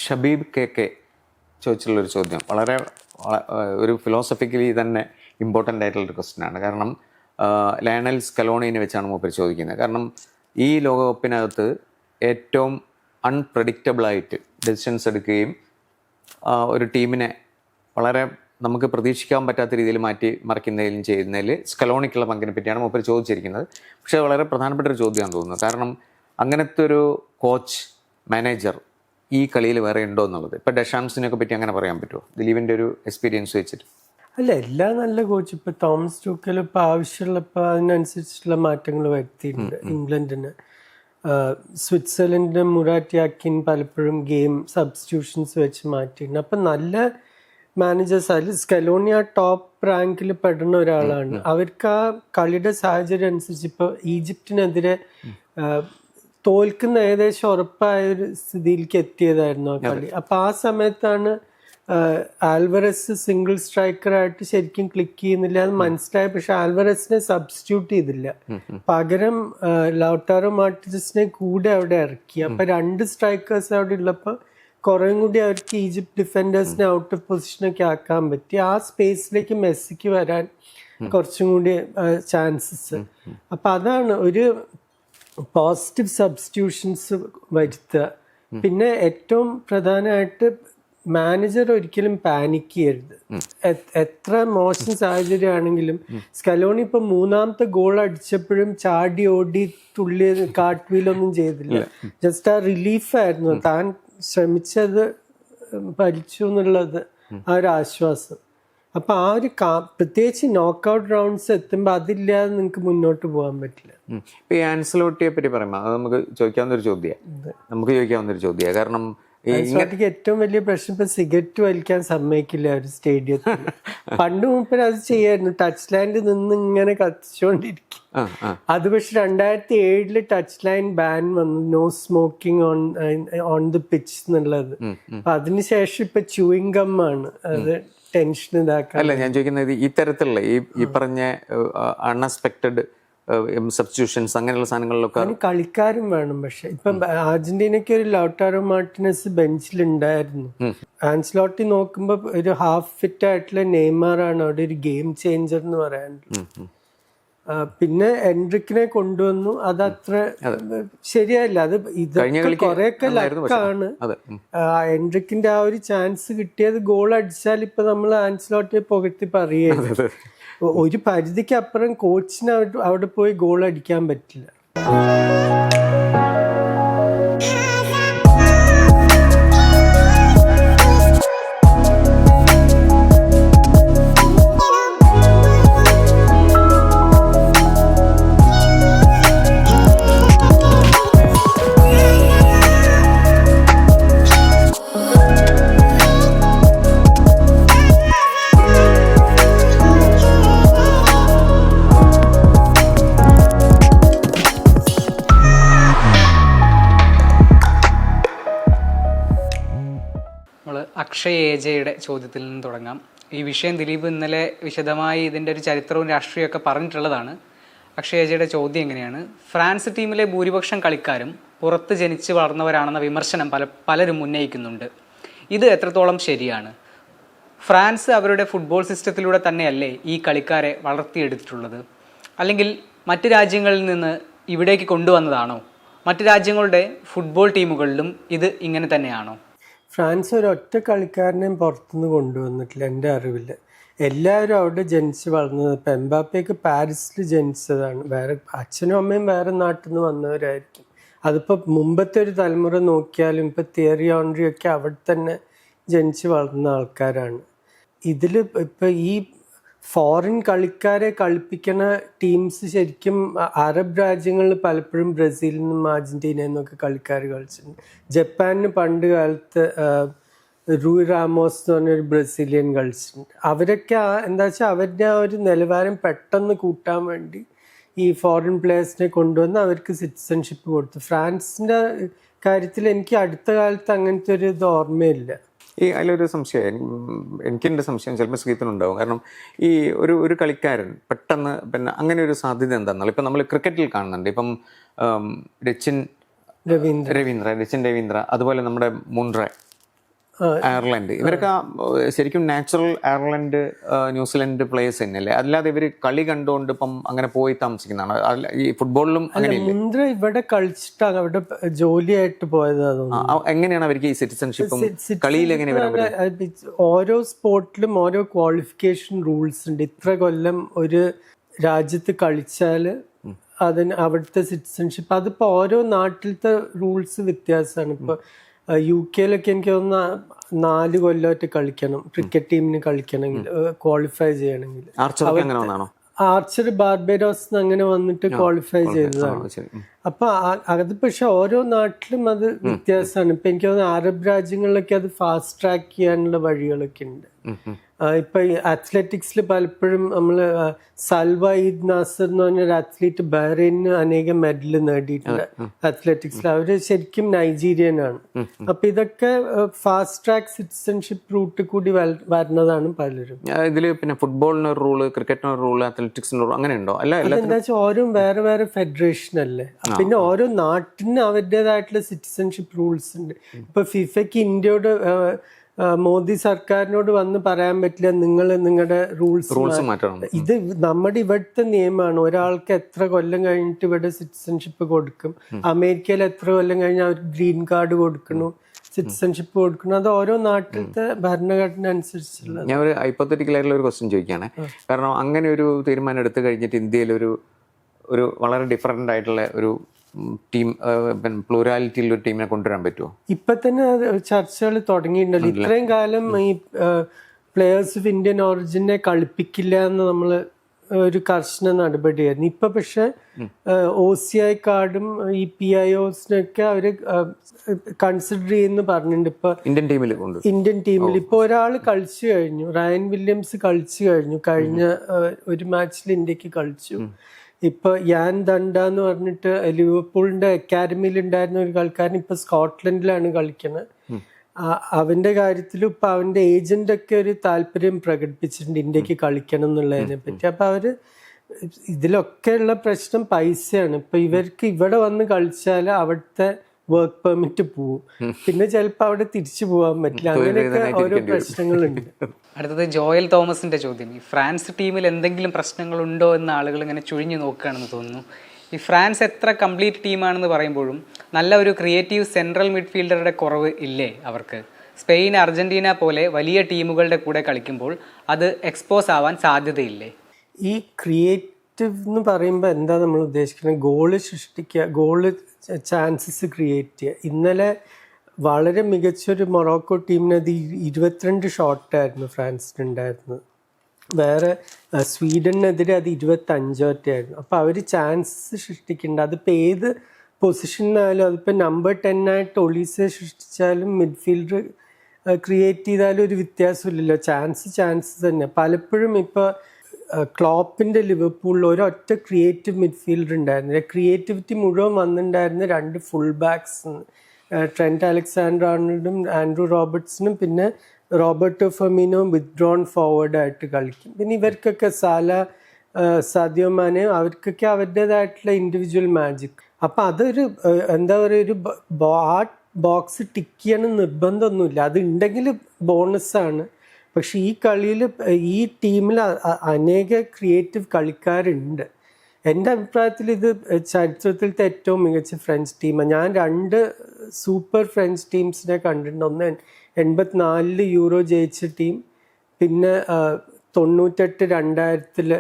Shabeeb K ചോദിച്ചിട്ടുള്ളൊരു ചോദ്യം വളരെ ഒരു ഫിലോസഫിക്കലി തന്നെ ഇമ്പോർട്ടൻ്റ് ആയിട്ടുള്ളൊരു ക്വസ്റ്റ്യനാണ്. കാരണം ലയണൽ സ്കലോണിനെ വെച്ചാണ് മൂപ്പർ ചോദിക്കുന്നത്. കാരണം ഈ ലോകകപ്പിനകത്ത് ഏറ്റവും അൺപ്രഡിക്റ്റബിളായിട്ട് ഡെസിഷൻസ് എടുക്കുകയും ഒരു ടീമിനെ വളരെ നമുക്ക് പ്രതീക്ഷിക്കാൻ പറ്റാത്ത രീതിയിൽ മാറ്റി മറിക്കുന്നതിലും ചെയ്യുന്നതിൽ സ്കലോണിക്കുള്ള പങ്കിനെ പറ്റിയാണ് മൂപ്പർ ചോദിച്ചിരിക്കുന്നത്. പക്ഷേ വളരെ പ്രധാനപ്പെട്ട ഒരു ചോദ്യമാണെന്ന് തോന്നുന്നു. കാരണം അങ്ങനത്തെ ഒരു കോച്ച് മാനേജർ ഈ കളിയിൽ വേറെ ഉണ്ടോ എന്നുള്ളത്. ഇപ്പം ഡെഷാംസിനെയൊക്കെ പറ്റി അങ്ങനെ പറയാൻ പറ്റുമോ, ദിലീപിൻ്റെ ഒരു എക്സ്പീരിയൻസ് വെച്ചിട്ട്? അല്ല, എല്ലാ നല്ല കോച്ച് ഇപ്പം തോമസ് ടൂക്കൽ ഇപ്പം ആവശ്യമുള്ളപ്പോൾ അതിനനുസരിച്ചുള്ള മാറ്റങ്ങൾ വരുത്തിയിട്ടുണ്ട് ഇംഗ്ലണ്ടിന്. സ്വിറ്റ്സർലൻഡിന് മുറാറ്റ് യാക്കിൻ പലപ്പോഴും ഗെയിം സബ്സ്റ്റിറ്റ്യൂഷൻസ് വെച്ച് മാറ്റിയിട്ടുണ്ട്. അപ്പം നല്ല മാനേജേഴ്സ് അതിൽ സ്കലോണി ആ ടോപ്പ് റാങ്കിൽ പെടുന്ന ഒരാളാണ്. അവർക്ക് ആ കളിയുടെ സാഹചര്യം അനുസരിച്ച് ഇപ്പോൾ ഈജിപ്തിനെതിരെ തോൽക്കുന്ന ഏകദേശം ഉറപ്പായ ഒരു സ്ഥിതിയിലേക്ക് എത്തിയതായിരുന്നു ആ കളി. അപ്പം ആ സമയത്താണ് ആൽവറസ് സിംഗിൾ സ്ട്രൈക്കറായിട്ട് ശരിക്കും ക്ലിക്ക് ചെയ്യുന്നില്ല എന്ന് മനസ്സിലായി. പക്ഷെ ആൽവറസിനെ സബ്സ്റ്റിറ്റ്യൂട്ട് ചെയ്തില്ല, പകരം ലൗട്ടാറോ മാർട്ടിനസിനെ കൂടെ അവിടെ ഇറക്കി. അപ്പൊ 2 സ്ട്രൈക്കേഴ്സ് അവിടെ ഉള്ളപ്പോൾ കുറേം കൂടി അവർക്ക് ഈജിപ്ത് ഡിഫൻഡേഴ്സിനെ ഔട്ട് ഓഫ് പൊസിഷനൊക്കെ ആക്കാൻ പറ്റി. ആ സ്പേസിലേക്ക് മെസ്സിക്ക് വരാൻ കുറച്ചും കൂടി ചാൻസസ്. അപ്പൊ അതാണ് ഒരു പോസിറ്റീവ് സബ്സ്റ്റിറ്റ്യൂഷൻസ് വരുത്തുക. പിന്നെ ഏറ്റവും പ്രധാനമായിട്ട് മാനേജർ ഒരിക്കലും പാനിക് ചെയ്യരുത്. എത്ര മോശം സാഹചര്യമാണെങ്കിലും സ്കലോണി ഇപ്പൊ 3ാമത്തെ ഗോൾ അടിച്ചപ്പോഴും ചാടി ഓടി തുള്ളി കാട്ട്വീലൊന്നും ചെയ്തില്ല. ജസ്റ്റ് ആ റിലീഫായിരുന്നു, താൻ ശ്രമിച്ചത് ഭരിച്ചു എന്നുള്ളത് ആ ഒരു ആശ്വാസം. അപ്പൊ ആ ഒരു പ്രത്യേകിച്ച് നോക്കൗട്ട് റൗണ്ട്സ് എത്തുമ്പോൾ അതില്ലാതെ നിങ്ങൾക്ക് മുന്നോട്ട് പോകാൻ പറ്റില്ല. ഇപ്പൊ ഈ ആൻസലോട്ടിയെ പറ്റി പറയുമ്പോൾ അത് നമുക്ക് ചോദിക്കാവുന്നൊരു ചോദ്യമാണ്. കാരണം ഏറ്റവും വലിയ പ്രശ്നം ഇപ്പൊ സിഗരറ്റ് വലിക്കാൻ സമ്മതിക്കില്ല ഒരു സ്റ്റേഡിയത്തിൽ. പണ്ട് മുമ്പ് അത് ചെയ്യായിരുന്നു, ടച്ച് ലൈനിൽ നിന്ന് ഇങ്ങനെ കത്തിച്ചുകൊണ്ടിരിക്കും. അത് പക്ഷെ 2007 ടച്ച് ലൈൻ ബാൻ വന്നു, no smoking on the pitch എന്നുള്ളത്. അപ്പൊ അതിനുശേഷം ഇപ്പൊ ചൂയിങ് ഗം ആണ്. അത് ടെൻഷൻ ഇതാക്കാൻ അല്ല ഞാൻ ചോദിക്കുന്നത്, ഈ തരത്തിലുള്ള ഈ പറഞ്ഞ അൺഎക്സ്പെക്ടഡ് സബ്സ്റ്റിറ്റ്യൂഷൻസ് അങ്ങനെയുള്ള സാധനങ്ങളിലൊക്കെ കളിക്കാരും വേണം. പക്ഷെ ഇപ്പം അർജന്റീനയ്ക്ക് ഒരു ലൗട്ടാറോ മാർട്ടിനസ് ബെഞ്ചിലുണ്ടായിരുന്നു. ആൻസ്ലോട്ടി നോക്കുമ്പോ ഒരു ഹാഫ് ഫിറ്റ് ആയിട്ടുള്ള നെയ്മറാണ് അവിടെ ഒരു ഗെയിം ചേഞ്ചർ എന്ന് പറയാനുള്ളത്. പിന്നെ എൻട്രിക്കിനെ കൊണ്ടുവന്നു, അതത്ര ശരിയല്ല. അത് ഇതൊക്കെ കുറെയൊക്കെ ലക്കാണ്. എൻട്രിക്കിന്റെ ആ ഒരു ചാൻസ് കിട്ടിയത് ഗോൾ അടിച്ചാൽ ഇപ്പൊ നമ്മൾ ആൻസ്ലോട്ടിയെ പുകഴ്ത്തി പറയുന്നത്. ഒരു പരിധിക്ക് അപ്പുറം കോച്ചിന് അവിടെ പോയി ഗോൾ അടിക്കാൻ പറ്റില്ല. അക്ഷയ് ഏജയുടെ ചോദ്യത്തിൽ നിന്ന് തുടങ്ങാം. ഈ വിഷയം ദിലീപ് ഇന്നലെ വിശദമായി ഇതിൻ്റെ ഒരു ചരിത്രവും രാഷ്ട്രീയമൊക്കെ പറഞ്ഞിട്ടുള്ളതാണ്. അക്ഷയ് ഏജയുടെ ചോദ്യം എങ്ങനെയാണ്: ഫ്രാൻസ് ടീമിലെ ഭൂരിപക്ഷം കളിക്കാരും പുറത്ത് ജനിച്ച് വളർന്നവരാണെന്ന വിമർശനം പലരും ഉന്നയിക്കുന്നുണ്ട്. ഇത് എത്രത്തോളം ശരിയാണ്? ഫ്രാൻസ് അവരുടെ ഫുട്ബോൾ സിസ്റ്റത്തിലൂടെ തന്നെയല്ലേ ഈ കളിക്കാരെ വളർത്തിയെടുത്തിട്ടുള്ളത്? അല്ലെങ്കിൽ മറ്റ് രാജ്യങ്ങളിൽ നിന്ന് ഇവിടേക്ക് കൊണ്ടുവന്നതാണോ? മറ്റ് രാജ്യങ്ങളുടെ ഫുട്ബോൾ ടീമുകളിലും ഇത് ഇങ്ങനെ തന്നെയാണോ? ഫ്രാൻസ് ഒരൊറ്റ കളിക്കാരനെയും പുറത്തുനിന്ന് കൊണ്ടുവന്നിട്ടില്ല എൻ്റെ അറിവിൽ. എല്ലാവരും അവിടെ ജനിച്ച് വളർന്നത്. ഇപ്പം എംബാപ്പയൊക്കെ പാരീസിൽ ജനിച്ചതാണ്. വേറെ അച്ഛനും അമ്മയും വേറെ നാട്ടിൽ നിന്ന് വന്നവരായിരിക്കും. അതിപ്പോൾ മുമ്പത്തെ ഒരു തലമുറ നോക്കിയാലും ഇപ്പം തിയറി ഓൺറി ഒക്കെ അവിടെ തന്നെ ജനിച്ച് വളർന്ന ആൾക്കാരാണ്. ഇതിൽ ഇപ്പം ഈ ഫോറിൻ കളിക്കാരെ കളിപ്പിക്കുന്ന ടീംസ് ശരിക്കും അറബ് രാജ്യങ്ങളിൽ പലപ്പോഴും ബ്രസീലിൽ നിന്നും അർജന്റീനയിൽ നിന്നൊക്കെ കളിക്കാർ കളിച്ചിട്ടുണ്ട്. ജപ്പാനിന് പണ്ട് കാലത്ത് റൂയ് റാമോസ് എന്ന് പറഞ്ഞൊരു ബ്രസീലിയൻ കളിച്ചിട്ടുണ്ട്. അവരൊക്കെ എന്താ വെച്ചാൽ അവരുടെ ആ ഒരു നിലവാരം പെട്ടെന്ന് കൂട്ടാൻ വേണ്ടി ഈ ഫോറിൻ പ്ലേയേഴ്സിനെ കൊണ്ടുവന്ന് അവർക്ക് സിറ്റിസൺഷിപ്പ് കൊടുത്തു. ഫ്രാൻസിൻ്റെ കാര്യത്തിൽ എനിക്ക് അടുത്ത കാലത്ത് അങ്ങനത്തെ ഒരു ഇത് ഓർമ്മയില്ല. അതിലൊരു സംശയം എനിക്കെൻ്റെ സംശയം ചിലപ്പോൾ സ്കീത്തിനുണ്ടാവും. കാരണം ഈ ഒരു കളിക്കാരൻ പെട്ടെന്ന് പിന്നെ അങ്ങനെ ഒരു സാധ്യത എന്താണെന്നാൽ ഇപ്പം നമ്മൾ ക്രിക്കറ്റിൽ കാണുന്നുണ്ട്. ഇപ്പം രച്ചിൻ രവീന്ദ്ര അതുപോലെ നമ്മുടെ മുൻറെ അയർലൻഡ് ഇവരൊക്കെ ശരിക്കും നാച്ചുറൽ അയർലൻഡ് ന്യൂസിലൻഡ് പ്ലേയേഴ്സ് തന്നെയല്ലേ? അല്ലാതെ ഇവർ കളി കണ്ടുകൊണ്ട് ഇപ്പം അങ്ങനെ പോയി താമസിക്കുന്നതാണ്. ഈ ഫുട്ബോളിലും അങ്ങനെയല്ലേ? മുന്ദ്ര ഇവിടെ കളിച്ചിട്ടാണ് അവിടെ ജോലിയായിട്ട് പോയത്. എങ്ങനെയാണ് അവർക്ക് ഈ സിറ്റിസൺഷിപ്പും കളിയിൽ എങ്ങനെ ഓരോ സ്പോർട്ടിലും ഓരോ ക്വാളിഫിക്കേഷൻ റൂൾസ് ഉണ്ട്. ഇത്ര കൊല്ലം ഒരു രാജ്യത്ത് കളിച്ചാല് അതിന് അവിടുത്തെ സിറ്റിസൺഷിപ്പ്, അതിപ്പോ ഓരോ നാട്ടിലത്തെ റൂൾസ് വ്യത്യാസമാണ്. ഇപ്പൊ UK എനിക്ക് തോന്നുന്ന 4 കൊല്ലമായിട്ട് കളിക്കണം ക്രിക്കറ്റ് ടീമിന് കളിക്കണമെങ്കിൽ, ക്വാളിഫൈ ചെയ്യണമെങ്കിൽ. ആർച്ചർ ബാർബേഡോസ് അങ്ങനെ വന്നിട്ട് ക്വാളിഫൈ ചെയ്തതാണ്. അപ്പൊ അത് പക്ഷെ ഓരോ നാട്ടിലും അത് വ്യത്യാസമാണ്. ഇപ്പൊ എനിക്ക് തോന്നുന്നു അറബ് രാജ്യങ്ങളിലൊക്കെ അത് ഫാസ്റ്റ് ട്രാക്ക് ചെയ്യാനുള്ള വഴികളൊക്കെ ഉണ്ട്. ഇപ്പൊ ഈ അത്ലറ്റിക്സിൽ പലപ്പോഴും നമ്മള് സൽവ ഈദ് നാസർ എന്ന് പറഞ്ഞൊരു അത്ലറ്റ് ബഹ്റൈനിന് അനേകം മെഡൽ നേടിയിട്ടുണ്ട് അത്ലറ്റിക്സിൽ. അവര് ശരിക്കും നൈജീരിയനാണ്. അപ്പൊ ഇതൊക്കെ ഫാസ്റ്റ് ട്രാക്ക് സിറ്റിസൺഷിപ്പ് റൂട്ട് കൂടി വരുന്നതാണ് പലരും. ഇതില് പിന്നെ ഫുട്ബോളിന് ഒരു റൂള്, ക്രിക്കറ്റിന് ഒരു റൂള്, അത്ലറ്റിക്സിന് ഒരു അങ്ങനെ ഉണ്ടോ? അല്ല, എന്താ വെച്ചാൽ ഓരോ വേറെ വേറെ ഫെഡറേഷൻ അല്ലേ. പിന്നെ ഓരോ നാട്ടിന് അവരുടേതായിട്ടുള്ള സിറ്റിസൺഷിപ്പ് റൂൾസ് ഉണ്ട്. ഇപ്പൊ ഫിഫയ്ക്ക് ഇന്ത്യയോട് മോദി സർക്കാരിനോട് വന്ന് പറയാൻ പറ്റില്ല നിങ്ങൾ നിങ്ങളുടെ റൂൾസ് മാറ്റണം. ഇത് നമ്മുടെ ഇവിടുത്തെ നിയമമാണ്. ഒരാൾക്ക് എത്ര കൊല്ലം കഴിഞ്ഞിട്ട് ഇവിടെ സിറ്റിസൺഷിപ്പ് കൊടുക്കും, അമേരിക്കയിൽ എത്ര കൊല്ലം കഴിഞ്ഞ് അവർക്ക് ഗ്രീൻ കാർഡ് കൊടുക്കണം, സിറ്റിസൺഷിപ്പ് കൊടുക്കണം. അത് ഓരോ നാട്ടിലത്തെ ഭരണഘടന അനുസരിച്ചുള്ള. ഞാൻ ഒരു ഹൈപ്പോത്തറ്റിക്കൽ ആയിട്ടുള്ള ഒരു ക്വസ്റ്റ്യൻ ചോദിക്കുകയാണ്. കാരണം അങ്ങനെ ഒരു തീരുമാനം എടുത്തു കഴിഞ്ഞിട്ട് ഇന്ത്യയിൽ ഒരു വളരെ ഡിഫറെൻ്റ് ആയിട്ടുള്ള ഒരു ടീം, പ്ലൂരാലിറ്റിയുള്ള ഒരു ടീമിനെ കൊണ്ടുവരാൻ പറ്റുമോ? ഇപ്പൊ തന്നെ ചർച്ചകൾ തുടങ്ങിയിട്ടുണ്ടല്ലോ. ഇത്രയും കാലം ഈ പ്ലേയേഴ്സ് ഓഫ് ഇന്ത്യൻ ഒറിജിനെ കളിപ്പിക്കില്ല എന്ന് നമ്മള് ഒരു കർശന നടപടിയായിരുന്നു. ഇപ്പൊ പക്ഷെ OCI കാർഡും ഈ PIOസിനൊക്കെ അവര് കൺസിഡർ ചെയ്യുന്നു പറഞ്ഞിട്ടുണ്ട്. ഇപ്പൊ ഇന്ത്യൻ ടീമിൽ ഇപ്പൊ ഒരാൾ കളിച്ചു കഴിഞ്ഞു, റയൻ വില്യംസ് കളിച്ചു കഴിഞ്ഞു. കഴിഞ്ഞ ഒരു മാച്ചിൽ ഇന്ത്യക്ക് കളിച്ചു. ഇപ്പൊ യാൻ ദണ്ട എന്ന് പറഞ്ഞിട്ട് ലിവർപൂളിന്റെ അക്കാദമിയിൽ ഉണ്ടായിരുന്ന ഒരു കളിക്കാരൻ ഇപ്പൊ സ്കോട്ട്ലൻഡിലാണ് കളിക്കുന്നത്. അവന്റെ കാര്യത്തിലും ഇപ്പൊ അവന്റെ ഏജന്റ് ഒക്കെ ഒരു താല്പര്യം പ്രകടിപ്പിച്ചിട്ടുണ്ട് ഇന്ത്യക്ക് കളിക്കണം എന്നുള്ളതിനെ പറ്റി. അപ്പൊ അവര് ഇതിലൊക്കെ ഉള്ള പ്രശ്നം പൈസയാണ്. ഇപ്പൊ ഇവർക്ക് ഇവിടെ വന്ന് കളിച്ചാൽ അവിടുത്തെ വർക്ക് പെർമിറ്റ് പോവും, പിന്നെ ചിലപ്പോൾ അവിടെ തിരിച്ചു പോകാൻ പറ്റില്ല. അങ്ങനെയൊക്കെ ഓരോ പ്രശ്നങ്ങളുണ്ട്. അടുത്തത് ജോയൽ തോമസിന്റെ ചോദ്യം. ഈ ഫ്രാൻസ് ടീമിൽ എന്തെങ്കിലും പ്രശ്നങ്ങളുണ്ടോ എന്ന് ആളുകൾ ഇങ്ങനെ ചുഴിഞ്ഞു നോക്കുകയാണെന്ന് തോന്നുന്നു. ഈ ഫ്രാൻസ് എത്ര കംപ്ലീറ്റ് ടീമാണെന്ന് പറയുമ്പോഴും നല്ല ഒരു ക്രിയേറ്റീവ് സെൻട്രൽ മിഡ്ഫീൽഡറുടെ കുറവ് ഇല്ലേ അവർക്ക്? സ്പെയിൻ, അർജന്റീന പോലെ വലിയ ടീമുകളുടെ കൂടെ കളിക്കുമ്പോൾ അത് എക്സ്പോസ് ആവാൻ സാധ്യതയില്ലേ? ഈ ക്രിയേറ്റീവ് എന്ന് പറയുമ്പോൾ എന്താ നമ്മൾ ഉദ്ദേശിക്കുന്നത്? ഗോള് സൃഷ്ടിക്കുക, ഗോള് ചാൻസസ് ക്രിയേറ്റ് ചെയ്യുക. ഇന്നലെ വളരെ മികച്ചൊരു മൊറോക്കോ ടീമിനത് 22 ഷോട്ടായിരുന്നു ഫ്രാൻസിനുണ്ടായിരുന്നത്. വേറെ സ്വീഡനെതിരെ അത് 25 ആയിരുന്നു. അപ്പോൾ അവർ ചാൻസസ് സൃഷ്ടിക്കുന്നുണ്ട്. അതിപ്പോൾ ഏത് പൊസിഷനിലായാലും, അതിപ്പോൾ നമ്പർ 10 ആയിട്ട് ഒളീസെ സൃഷ്ടിച്ചാലും മിഡ്ഫീൽഡർ ക്രിയേറ്റ് ചെയ്താലും ഒരു വ്യത്യാസമില്ലല്ലോ. ചാൻസ് തന്നെ. പലപ്പോഴും ഇപ്പോൾ ക്ലോപ്പിൻ്റെ ലിവർപൂളിൽ ഒരൊറ്റ ക്രിയേറ്റീവ് മിഡ്ഫീൽഡർ ഉണ്ടായിരുന്നില്ല. ക്രിയേറ്റിവിറ്റി മുഴുവൻ വന്നിട്ടുണ്ടായിരുന്ന 2 ഫുൾ ബാക്സ്, ട്രെൻറ്റ് അലക്സാണ്ടർ ആർണോൾഡും ആൻഡ്രൂ റോബർട്ട്സണും, പിന്നെ റോബർട്ടോ ഫെർമിനോയും വിത്ഡ്രോൺ ഫോർവേഡായിട്ട് കളിക്കും. പിന്നെ ഇവർക്കൊക്കെ സാദിയോ മാനെ, അവർക്കൊക്കെ അവരുടേതായിട്ടുള്ള ഇൻഡിവിജ്വൽ മാജിക്. അപ്പം അതൊരു എന്താ പറയുക, ഒരു ബോക്സ് ടിക്ക് ചെയ്യണം നിർബന്ധമൊന്നുമില്ല. അത് ഉണ്ടെങ്കിൽ ബോണസാണ്. പക്ഷെ ഈ കളിയിൽ ഈ ടീമിൽ അനേക ക്രിയേറ്റീവ് കളിക്കാരുണ്ട്. എൻ്റെ അഭിപ്രായത്തിൽ ഇത് ചരിത്രത്തിലത്തെ ഏറ്റവും മികച്ച ഫ്രഞ്ച് ടീമാണ്. ഞാൻ 2 സൂപ്പർ ഫ്രഞ്ച് ടീംസിനെ കണ്ടിട്ടുണ്ട്. ഒന്ന് 84 യൂറോ ജയിച്ച ടീം, പിന്നെ 98-2000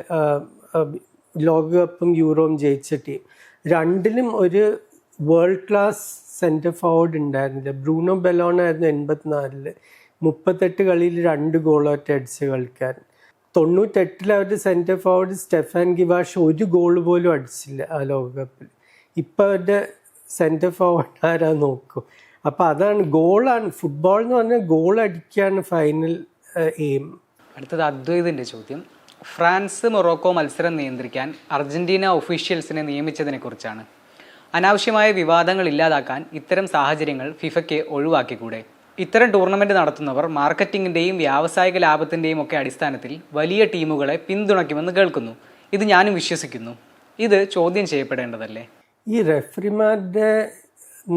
ലോകകപ്പും യൂറോയും ജയിച്ച ടീം. 2ലും ഒരു വേൾഡ് ക്ലാസ് സെൻറ്റർ ഫോർവേഡ് ഉണ്ടായിരുന്നില്ല. ബ്രൂണോ ബെലോണ ആയിരുന്നു 84. 38 കളിയിൽ 2 ഗോളൊറ്റ അടിച്ച കളിക്കാരൻ. 98 അവരുടെ സെൻറ്റർ ഫോർവേഡ് സ്റ്റെഫാൻ ഗിവാഷ് 1 ഗോൾ പോലും അടിച്ചില്ല ആ ലോകകപ്പിൽ. ഇപ്പം അവരുടെ സെൻറ്റർ ഫോർവേഡ് ആരാ നോക്കും. അപ്പം അതാണ്, ഗോളാണ് ഫുട്ബോൾ എന്ന് പറഞ്ഞാൽ, ഗോൾ അടിക്കുകയാണ് ഫൈനൽ എയിം. അടുത്തത് അദ്വൈതിൻ്റെ ചോദ്യം. ഫ്രാൻസ് മൊറോക്കോ മത്സരം നിയന്ത്രിക്കാൻ അർജന്റീന ഒഫീഷ്യൽസിനെ നിയമിച്ചതിനെ കുറിച്ചാണ്. അനാവശ്യമായ വിവാദങ്ങൾ ഇല്ലാതാക്കാൻ ഇത്തരം സാഹചര്യങ്ങൾ ഫിഫയ്ക്ക് ഒഴിവാക്കിക്കൂടെ? ഇത്തരം ടൂർണമെൻറ്റ് നടത്തുന്നവർ മാർക്കറ്റിങ്ങിൻ്റെയും വ്യാവസായിക ലാഭത്തിൻ്റെയും ഒക്കെ അടിസ്ഥാനത്തിൽ വലിയ ടീമുകളെ പിന്തുണയ്ക്കുമെന്ന് കേൾക്കുന്നു. ഇത് ഞാനും വിശ്വസിക്കുന്നു. ഇത് ചോദ്യം ചെയ്യപ്പെടേണ്ടതല്ലേ? ഈ റെഫറിമാരുടെ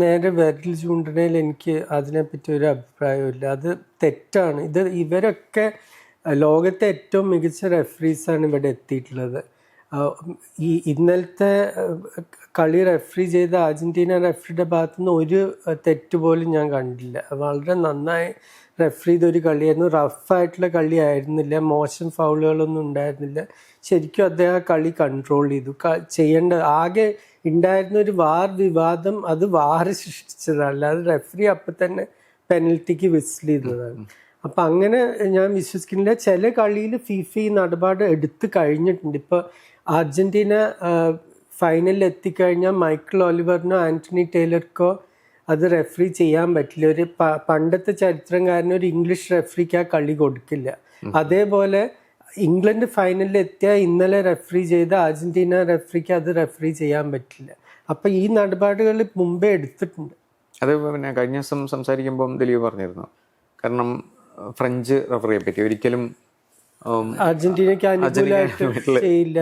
നേരെ വിരൽ ചൂണ്ടണയിൽ എനിക്ക് അതിനെപ്പറ്റി ഒരു അഭിപ്രായമില്ല. അത് തെറ്റാണ്. ഇവരൊക്കെ ലോകത്തെ ഏറ്റവും മികച്ച റെഫറീസാണ് ഇവിടെ എത്തിയിട്ടുള്ളത്. ഈ ഇന്നലത്തെ കളി റെഫറി ചെയ്ത അർജന്റീന റെഫറിയുടെ ഭാഗത്തുനിന്ന് ഒരു തെറ്റ് പോലും ഞാൻ കണ്ടില്ല. വളരെ നന്നായി റെഫറി ചെയ്തൊരു കളിയായിരുന്നു. റഫായിട്ടുള്ള കളി ആയിരുന്നില്ല, മോശം ഫൗളുകളൊന്നും ഉണ്ടായിരുന്നില്ല. ശരിക്കും അദ്ദേഹം ആ കളി കൺട്രോൾ ചെയ്തു. ചെയ്യേണ്ട ആകെ ഉണ്ടായിരുന്ന ഒരു വാർ വിവാദം അത് വാർ സൃഷ്ടിച്ചതാണ്, അല്ലാതെ റെഫറി അപ്പം തന്നെ പെനൽറ്റിക്ക് വിസിൽ ചെയ്തതാണ്. അപ്പം അങ്ങനെ ഞാൻ വിശ്വസിക്കുന്നില്ല. ചില കളിയിൽ ഫിഫ ഈ നടപാട് എടുത്തു കഴിഞ്ഞിട്ടുണ്ട്. ഇപ്പോൾ അർജന്റീന ഫൈനലിൽ എത്തിക്കഴിഞ്ഞാൽ മൈക്കിൾ ഒലിവറിനോ ആന്റണി ടൈലർക്കോ അത് റെഫറി ചെയ്യാൻ പറ്റില്ല. ഒരു പണ്ടത്തെ ചരിത്രകാരന് ഒരു ഇംഗ്ലീഷ് റെഫറിക്ക് ആ കളി കൊടുക്കില്ല. അതേപോലെ ഇംഗ്ലണ്ട് ഫൈനലിൽ എത്തിയാൽ ഇന്നലെ റെഫറി ചെയ്ത അർജന്റീന റെഫറിക്ക് അത് റെഫറി ചെയ്യാൻ പറ്റില്ല. അപ്പം ഈ നടപാടുകൾ മുമ്പേ എടുത്തിട്ടുണ്ട്. അത് പിന്നെ കഴിഞ്ഞ ദിവസം സംസാരിക്കുമ്പം ദിലീപ് പറഞ്ഞിരുന്നു, കാരണം ഫ്രഞ്ച് റെഫറിയെ പറ്റി ഒരിക്കലും അർജന്റീനയ്ക്ക് അനുകൂലമായിട്ട് ചെയ്യില്ല.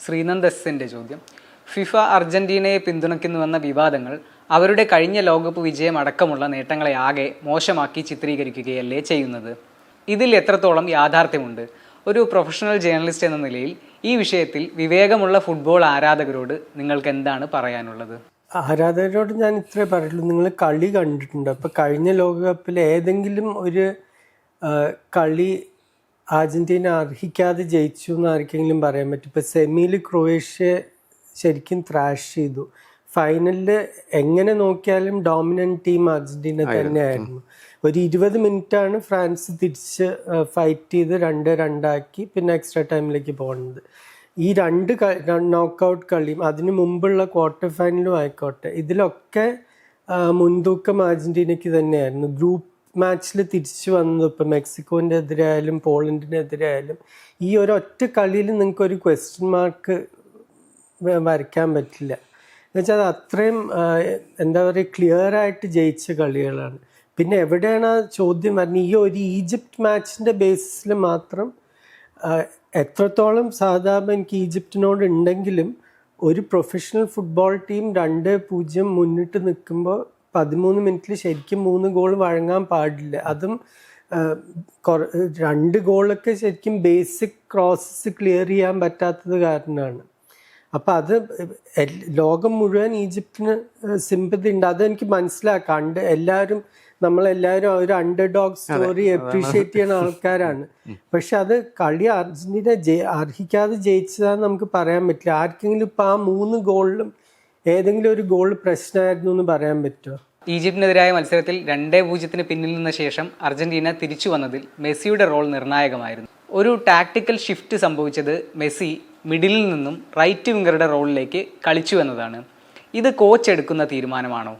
ശ്രീനന്ദ് എസിന്റെ ചോദ്യം, ഫിഫ അർജന്റീനയെ പിന്തുണയ്ക്കുന്നുവെന്ന വിവാദങ്ങൾ അവരുടെ കഴിഞ്ഞ ലോകകപ്പ് വിജയം അടക്കമുള്ള നേട്ടങ്ങളെ ആകെ മോശമാക്കി ചിത്രീകരിക്കുകയല്ലേ ചെയ്യുന്നത്? ഇതിൽ എത്രത്തോളം യാഥാർത്ഥ്യമുണ്ട്? ഒരു പ്രൊഫഷണൽ ജേർണലിസ്റ്റ് എന്ന നിലയിൽ ഈ വിഷയത്തിൽ വിവേകമുള്ള ഫുട്ബോൾ ആരാധകരോട് നിങ്ങൾക്ക് എന്താണ് പറയാനുള്ളത്? ആരാധകരോട് ഞാൻ ഇത്രേ പറയുള്ളൂ, നിങ്ങൾ കളി കണ്ടിട്ടുണ്ട്. അപ്പോൾ കഴിഞ്ഞ ലോകകപ്പിൽ ഏതെങ്കിലും ഒരു കളി അർജന്റീന അർഹിക്കാതെ ജയിച്ചു എന്ന് ആർക്കെങ്കിലും പറയാൻ പറ്റും? ഇപ്പോൾ സെമിയിൽ ക്രൊയേഷ്യ ശരിക്കും ത്രാഷ് ചെയ്തു. ഫൈനലിൽ എങ്ങനെ നോക്കിയാലും ഡോമിനൻ്റ് ടീം അർജന്റീന തന്നെയായിരുന്നു. ഒരു 20 മിനിറ്റാണ് ഫ്രാൻസ് തിരിച്ച് ഫൈറ്റ് ചെയ്ത് 2-2 പിന്നെ എക്സ്ട്രാ ടൈമിലേക്ക് പോകുന്നത്. ഈ രണ്ട് നോക്കൗട്ട് കളിയും അതിന് മുമ്പുള്ള ക്വാർട്ടർ ഫൈനലും ആയിക്കോട്ടെ, ഇതിലൊക്കെ മുൻതൂക്കം അർജന്റീനയ്ക്ക് തന്നെയായിരുന്നു. ഗ്രൂപ്പ് മാച്ചിൽ തിരിച്ചു വന്നത് ഇപ്പം മെക്സിക്കോൻ്റെ എതിരെ ആയാലും പോളണ്ടിനെതിരെ ആയാലും ഈ ഒരൊറ്റ കളിയിൽ നിങ്ങൾക്കൊരു ക്വസ്റ്റ്യൻ മാർക്ക് വരയ്ക്കാൻ പറ്റില്ല. എന്നുവെച്ചാൽ അത് അത്രയും എന്താ പറയുക ക്ലിയറായിട്ട് ജയിച്ച കളികളാണ്. പിന്നെ എവിടെയാണ് ആ ചോദ്യം വരുന്നത്? ഈ ഒരു ഈജിപ്റ്റ് മാച്ചിൻ്റെ ബേസിസിൽ മാത്രം എത്രത്തോളം സാധാരണ എനിക്ക് ഈജിപ്തിനോട് ഉണ്ടെങ്കിലും ഒരു പ്രൊഫഷണൽ ഫുട്ബോൾ ടീം 2-0 മുന്നിട്ട് നിൽക്കുമ്പോൾ 13 മിനിറ്റിൽ ശരിക്കും 3 ഗോൾ വഴങ്ങാൻ പാടില്ല. അതും 2 ഗോളൊക്കെ ശരിക്കും ബേസിക് ക്രോസസ് ക്ലിയർ ചെയ്യാൻ പറ്റാത്തത് കാരണമാണ്. അപ്പം അത് ലോകം മുഴുവൻ ഈജിപ്തിന് സിമ്പതി ഉണ്ട്. അതെനിക്ക് മനസ്സിലാക്കാം. നമ്മളെല്ലാവരും ഒരു അണ്ടർഡോഗ് സ്റ്റോറി അപ്രീഷിയേറ്റ് ചെയ്യുന്ന ആൾക്കാരാണ്. പക്ഷെ അത് കളി അർജന്റീന അർഹിക്കാതെ ജയിച്ചതാന്ന് നമുക്ക് പറയാൻ പറ്റില്ല. ആർക്കെങ്കിലും ഇപ്പം ആ 3 ഗോളിലും ഏതെങ്കിലും ഒരു ഗോൾ പ്രശ്നമായിരുന്നു എന്ന് പറയാൻ പറ്റുമോ? ഈജിപ്തിനെതിരായ മത്സരത്തിൽ 2-0 പിന്നിൽ നിന്ന ശേഷം അർജന്റീന തിരിച്ചു വന്നതിൽ മെസ്സിയുടെ റോൾ നിർണായകമായിരുന്നു. ഒരു ടാക്ടിക്കൽ ഷിഫ്റ്റ് സംഭവിച്ചത് മെസ്സി മിഡിലിൽ നിന്നും റൈറ്റ് വിംഗറുടെ റോളിലേക്ക് കളിച്ചു എന്നതാണ്. ഇത് കോച്ച് എടുക്കുന്ന തീരുമാനമാണോ,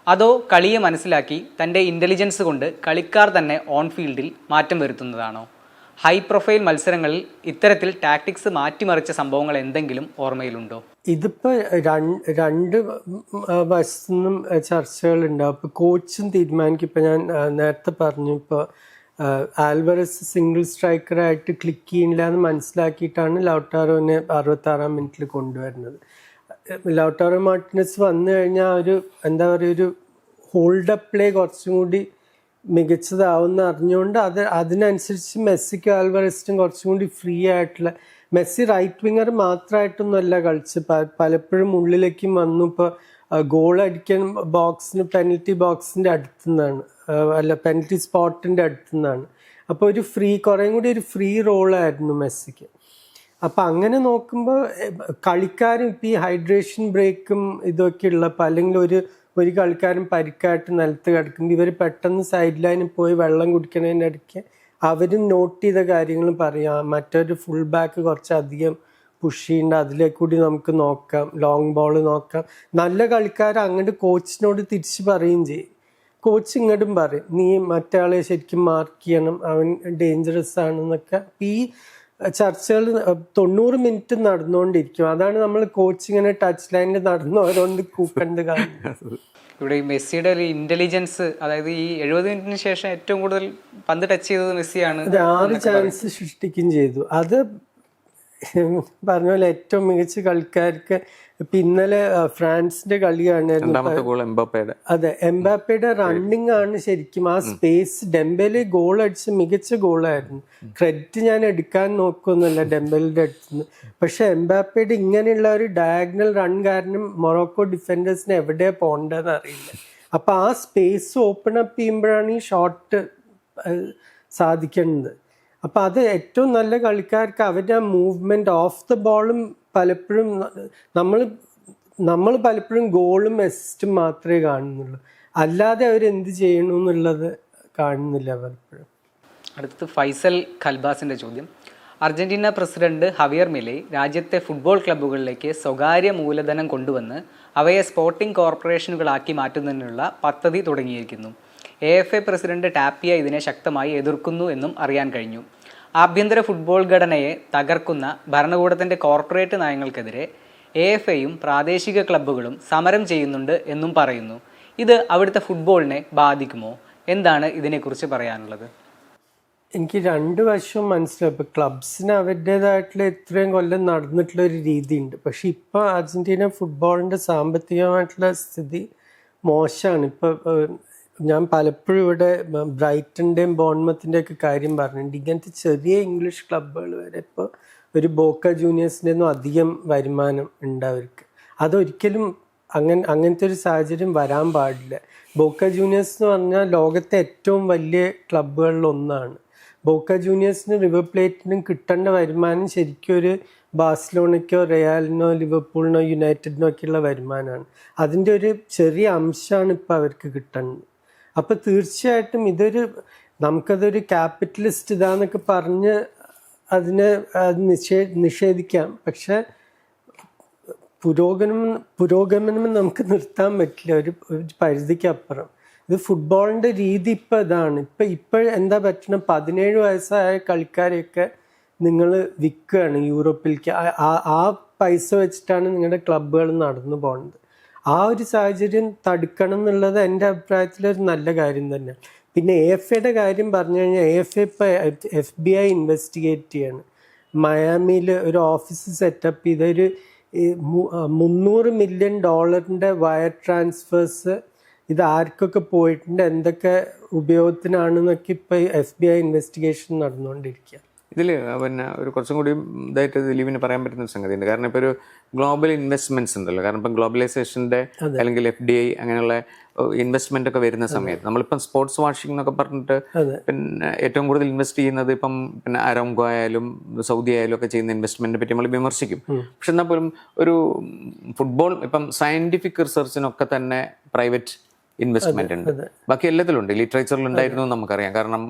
അതോ കളിയെ മനസ്സിലാക്കി തൻ്റെ ഇൻ്റലിജൻസ് കൊണ്ട് കളിക്കാർ തന്നെ ഓൺ ഫീൽഡിൽ മാറ്റം വരുത്തുന്നതാണോ? ഹൈ പ്രൊഫൈൽ മത്സരങ്ങളിൽ ഇത്തരത്തിൽ ടാക്ടിക്സ് മാറ്റിമറിച്ച സംഭവങ്ങൾ എന്തെങ്കിലും ഓർമ്മയിലുണ്ടോ? ഇതിപ്പോൾ രണ്ട് വശത്തുനിന്നും ചർച്ചകളുണ്ടാവും. ഇപ്പോൾ കോച്ചും തീരുമാനിക്കും. ഇപ്പോൾ ഞാൻ നേരത്തെ പറഞ്ഞു, ഇപ്പോൾ ആൽവറസ് സിംഗിൾ സ്ട്രൈക്കറായിട്ട് ക്ലിക്ക് ചെയ്യില്ല എന്ന് മനസ്സിലാക്കിയിട്ടാണ് ലൗട്ടാറോനെ 66-ാം മിനിറ്റിൽ കൊണ്ടുവരുന്നത്. ലൗട്ടാറോ മാർട്ടിനസ് വന്നു കഴിഞ്ഞാൽ ഒരു എന്താ പറയുക ഒരു ഹോൾഡപ്പ് പ്ലേ കുറച്ചും കൂടി മികച്ചതാവുന്ന അറിഞ്ഞുകൊണ്ട് അതിനനുസരിച്ച് മെസ്സിക്കും ആൽവറസിനും കുറച്ചും കൂടി ഫ്രീ ആയിട്ടുള്ള, മെസ്സി റൈറ്റ് വിങ്ങർ മാത്രമായിട്ടൊന്നുമല്ല കളിച്ച്, പലപ്പോഴും ഉള്ളിലേക്കും വന്നു. ഇപ്പോൾ ഗോൾ അടിക്കാൻ പെനൽറ്റി ബോക്സിൻ്റെ അടുത്തുനിന്നാണ്, പെനൽറ്റി സ്പോട്ടിൻ്റെ അടുത്തുനിന്നാണ്. അപ്പോൾ ഒരു കുറേയും കൂടി ഒരു ഫ്രീ റോളായിരുന്നു മെസ്സിക്ക്. അപ്പം അങ്ങനെ നോക്കുമ്പോൾ കളിക്കാരും ഇപ്പം ഈ ഹൈഡ്രേഷൻ ബ്രേക്കും ഇതൊക്കെ ഉള്ളപ്പോൾ, അല്ലെങ്കിൽ ഒരു കളിക്കാരൻ പരിക്കായിട്ട് നിലത്ത് കിടക്കുമ്പോൾ ഇവർ പെട്ടെന്ന് സൈഡ് ലൈനിൽ പോയി വെള്ളം കുടിക്കുന്നതിൻ്റെ ഇടയ്ക്ക് അവരും നോട്ട് ചെയ്ത കാര്യങ്ങൾ പറയാം. മറ്റൊരു ഫുൾ ബാക്ക് കുറച്ചധികം പുഷ് ചെയ്യേണ്ട, അതിലേക്ക് കൂടി നമുക്ക് നോക്കാം, ലോങ് ബോൾ നോക്കാം. നല്ല കളിക്കാർ അങ്ങോട്ട് കോച്ചിനോട് തിരിച്ച് പറയുകയും ചെയ്യും. കോച്ച് ഇങ്ങോട്ടും പറയും, നീ മറ്റേ ശരിക്കും മാർക്ക് ചെയ്യണം, അവൻ ഡേഞ്ചറസ് ആണെന്നൊക്കെ. ഈ ചർച്ചകൾ 90 മിനിറ്റ് നടന്നുകൊണ്ടിരിക്കും. അതാണ് നമ്മൾ കോച്ച് ഇങ്ങനെ ടച്ച് ലൈനിൽ നടന്നു ഓരോണ്ട് കൂക്കേണ്ട കാര്യം. ഇവിടെ ഈ മെസ്സിയുടെ ഒരു ഇന്റലിജൻസ്, അതായത് ഈ 70 മിനിറ്റിന് ശേഷം ഏറ്റവും കൂടുതൽ പന്ത് ടച്ച് ചെയ്തത് മെസ്സിയാണ്. 6 ചാൻസ് സൃഷ്ടിക്കുകയും ചെയ്തു. അത് പറഞ്ഞ പോലെ ഏറ്റവും മികച്ച കളിക്കാർക്ക് ഇപ്പൊ ഇന്നലെ ഫ്രാൻസിന്റെ കളി കാണായിരുന്നു. രണ്ടാമത്തെ ഗോൾ എംബാപ്പയുടെ. അതെ, എംബാപ്പയുടെ റണ്ണിങ് ആണ് ശരിക്കും ആ സ്പേസ്. ഡെംബെലെ ഗോൾ അടിച്ച് മികച്ച ഗോളായിരുന്നു. ക്രെഡിറ്റ് ഞാൻ എടുക്കാൻ നോക്കുന്നില്ല ഡെംബെലിന്റെ അടുത്തുനിന്ന്. പക്ഷെ എംബാപ്പയുടെ ഇങ്ങനെയുള്ള ഒരു ഡയഗണൽ റൺ കാരണം മൊറോക്കോ ഡിഫൻഡേഴ്സിന് എവിടെയാ പോകേണ്ടതെന്ന് അറിയില്ല. അപ്പൊ ആ സ്പേസ് ഓപ്പൺ അപ്പ് ചെയ്യുമ്പോഴാണ് ഈ ഷോട്ട് സാധിക്കുന്നത്. അപ്പൊ അത് ഏറ്റവും നല്ല കളിക്കാർക്ക് അവരുടെ ആ മൂവ്മെന്റ് ഓഫ് ദ ബോളും പലപ്പോഴും നമ്മൾ പലപ്പോഴും ഗോളും അസിസ്റ്റും മാത്രമേ കാണുന്നുള്ളൂ, അല്ലാതെ അവരെന്ത് ചെയ്യണു എന്നുള്ളത് കാണുന്നില്ല പലപ്പോഴും. അടുത്തത് ഫൈസൽ ഖൽബാസിന്റെ ചോദ്യം. അർജന്റീന പ്രസിഡന്റ് ഹവിയർ മിലേ രാജ്യത്തെ ഫുട്ബോൾ ക്ലബ്ബുകളിലേക്ക് സ്വകാര്യ മൂലധനം കൊണ്ടുവന്ന് അവയെ സ്പോർട്ടിംഗ് കോർപ്പറേഷനുകളാക്കി മാറ്റുന്നതിനുള്ള പദ്ധതി തുടങ്ങിയിരിക്കുന്നു. AFA പ്രസിഡന്റ് ടാപ്പിയ ഇതിനെ ശക്തമായി എതിർക്കുന്നു എന്നും അറിയാൻ കഴിഞ്ഞു. ആഭ്യന്തര ഫുട്ബോൾ ഘടനയെ തകർക്കുന്ന ഭരണകൂടത്തിന്റെ കോർപ്പറേറ്റ് നയങ്ങൾക്കെതിരെ AFAയും പ്രാദേശിക ക്ലബ്ബുകളും സമരം ചെയ്യുന്നുണ്ട് എന്നും പറയുന്നു. ഇത് അവിടുത്തെ ഫുട്ബോളിനെ ബാധിക്കുമോ? എന്താണ് ഇതിനെക്കുറിച്ച് പറയാനുള്ളത്? എനിക്ക് രണ്ട് വശവും മനസ്സിലായി. ഇപ്പൊ ക്ലബ്സിന് അവരുടേതായിട്ടുള്ള ഇത്രയും കൊല്ലം നടന്നിട്ടുള്ള ഒരു രീതിയുണ്ട്. പക്ഷെ ഇപ്പൊ അർജന്റീന ഫുട്ബോളിന്റെ സാമ്പത്തികമായിട്ടുള്ള സ്ഥിതി മോശമാണ്. ഇപ്പൊ ഞാൻ പലപ്പോഴും ഇവിടെ ബ്രൈറ്റന്റെയും ബോൺമത്തിൻ്റെ ഒക്കെ കാര്യം പറഞ്ഞിട്ടുണ്ട്. ഇങ്ങനത്തെ ചെറിയ ഇംഗ്ലീഷ് ക്ലബ്ബുകൾ വരെ ഇപ്പോൾ ഒരു ബോക്ക ജൂനിയേഴ്സിൻ്റെ ഒന്നും അധികം വരുമാനം ഉണ്ട് അവർക്ക്. അതൊരിക്കലും അങ്ങനത്തെ ഒരു സാഹചര്യം വരാൻ പാടില്ല. ബോക്ക ജൂനിയേഴ്സ് എന്ന് പറഞ്ഞാൽ ലോകത്തെ ഏറ്റവും വലിയ ക്ലബ്ബുകളിൽ ഒന്നാണ്. ബോക്ക ജൂനിയേഴ്സിനും റിവർ പ്ലേറ്റിനും കിട്ടേണ്ട വരുമാനം ശരിക്കും ഒരു ബാഴ്സലോണയ്ക്കോ റയലിനോ ലിവർപൂളിനോ യുണൈറ്റഡിനോ ഒക്കെയുള്ള വരുമാനമാണ്. അതിൻ്റെ ഒരു ചെറിയ അംശമാണ് ഇപ്പോൾ അവർക്ക് കിട്ടുന്നത്. അപ്പോൾ തീർച്ചയായിട്ടും നമുക്കതൊരു ക്യാപിറ്റലിസ്റ്റ് ഇതാന്നൊക്കെ പറഞ്ഞ് അതിനെ നിഷേധിക്കാം. പക്ഷെ പുരോഗമനം നമുക്ക് നിർത്താൻ പറ്റില്ല ഒരു പരിധിക്ക് അപ്പുറം. ഇത് ഫുട്ബോളിൻ്റെ രീതി ഇപ്പം ഇതാണ്. ഇപ്പം എന്താ പറ്റണം, 17 വയസ്സായ കളിക്കാരെയൊക്കെ നിങ്ങൾ വിൽക്കുകയാണ് യൂറോപ്പിലേക്ക്. ആ പൈസ വെച്ചിട്ടാണ് നിങ്ങളുടെ ക്ലബ്ബുകൾ നടന്നു പോകുന്നത്. ആ ഒരു സാഹചര്യം തടുക്കണം എന്നുള്ളത് എൻ്റെ അഭിപ്രായത്തിലൊരു നല്ല കാര്യം തന്നെയാണ്. പിന്നെ AFAയുടെ കാര്യം പറഞ്ഞു കഴിഞ്ഞാൽ AFA ഇപ്പോൾ FBI ഇൻവെസ്റ്റിഗേറ്റ് ചെയ്യാണ്. മയാമിയിൽ ഒരു ഓഫീസ് സെറ്റപ്പ് ചെയ്തൊരു $300 മില്യൺ വയർ ട്രാൻസ്ഫേഴ്സ് ഇത് ആർക്കൊക്കെ പോയിട്ടുണ്ട്, എന്തൊക്കെ ഉപയോഗത്തിനാണെന്നൊക്കെ ഇപ്പോൾ FBI ഇൻവെസ്റ്റിഗേഷൻ നടന്നുകൊണ്ടിരിക്കുക. ഇതിൽ പിന്നെ ഒരു കുറച്ചും കൂടി ഇതായിട്ട് ദിലീപിന് പറയാൻ പറ്റുന്ന ഒരു സംഗതിയുണ്ട്. കാരണം ഇപ്പോൾ ഒരു ഗ്ലോബൽ ഇൻവെസ്റ്റ്മെന്റ്സ് ഉണ്ടല്ലോ. കാരണം ഇപ്പം ഗ്ലോബലൈസേഷൻ്റെ അല്ലെങ്കിൽ FDI അങ്ങനെയുള്ള ഇൻവെസ്റ്റ്മെന്റ് ഒക്കെ വരുന്ന സമയത്ത് നമ്മളിപ്പം സ്പോർട്സ് വാഷിംഗ് എന്നൊക്കെ പറഞ്ഞിട്ട് പിന്നെ ഏറ്റവും കൂടുതൽ ഇൻവെസ്റ്റ് ചെയ്യുന്നത് ഇപ്പം പിന്നെ അരാംകോ ആയാലും സൗദി ആയാലും ഒക്കെ ചെയ്യുന്ന ഇൻവെസ്റ്റ്മെന്റിനെ പറ്റി നമ്മൾ വിമർശിക്കും. പക്ഷെ എന്നാൽ പോലും ഒരു ഫുട്ബോൾ ഇപ്പം സയന്റിഫിക് റിസർച്ചിനൊക്കെ തന്നെ പ്രൈവറ്റ് ഇൻവെസ്റ്റ്മെന്റ് ഉണ്ട്. ബാക്കി എല്ലാത്തിലുണ്ട്. ലിറ്ററേച്ചറിൽ ഉണ്ടായിരുന്നു നമുക്കറിയാം. കാരണം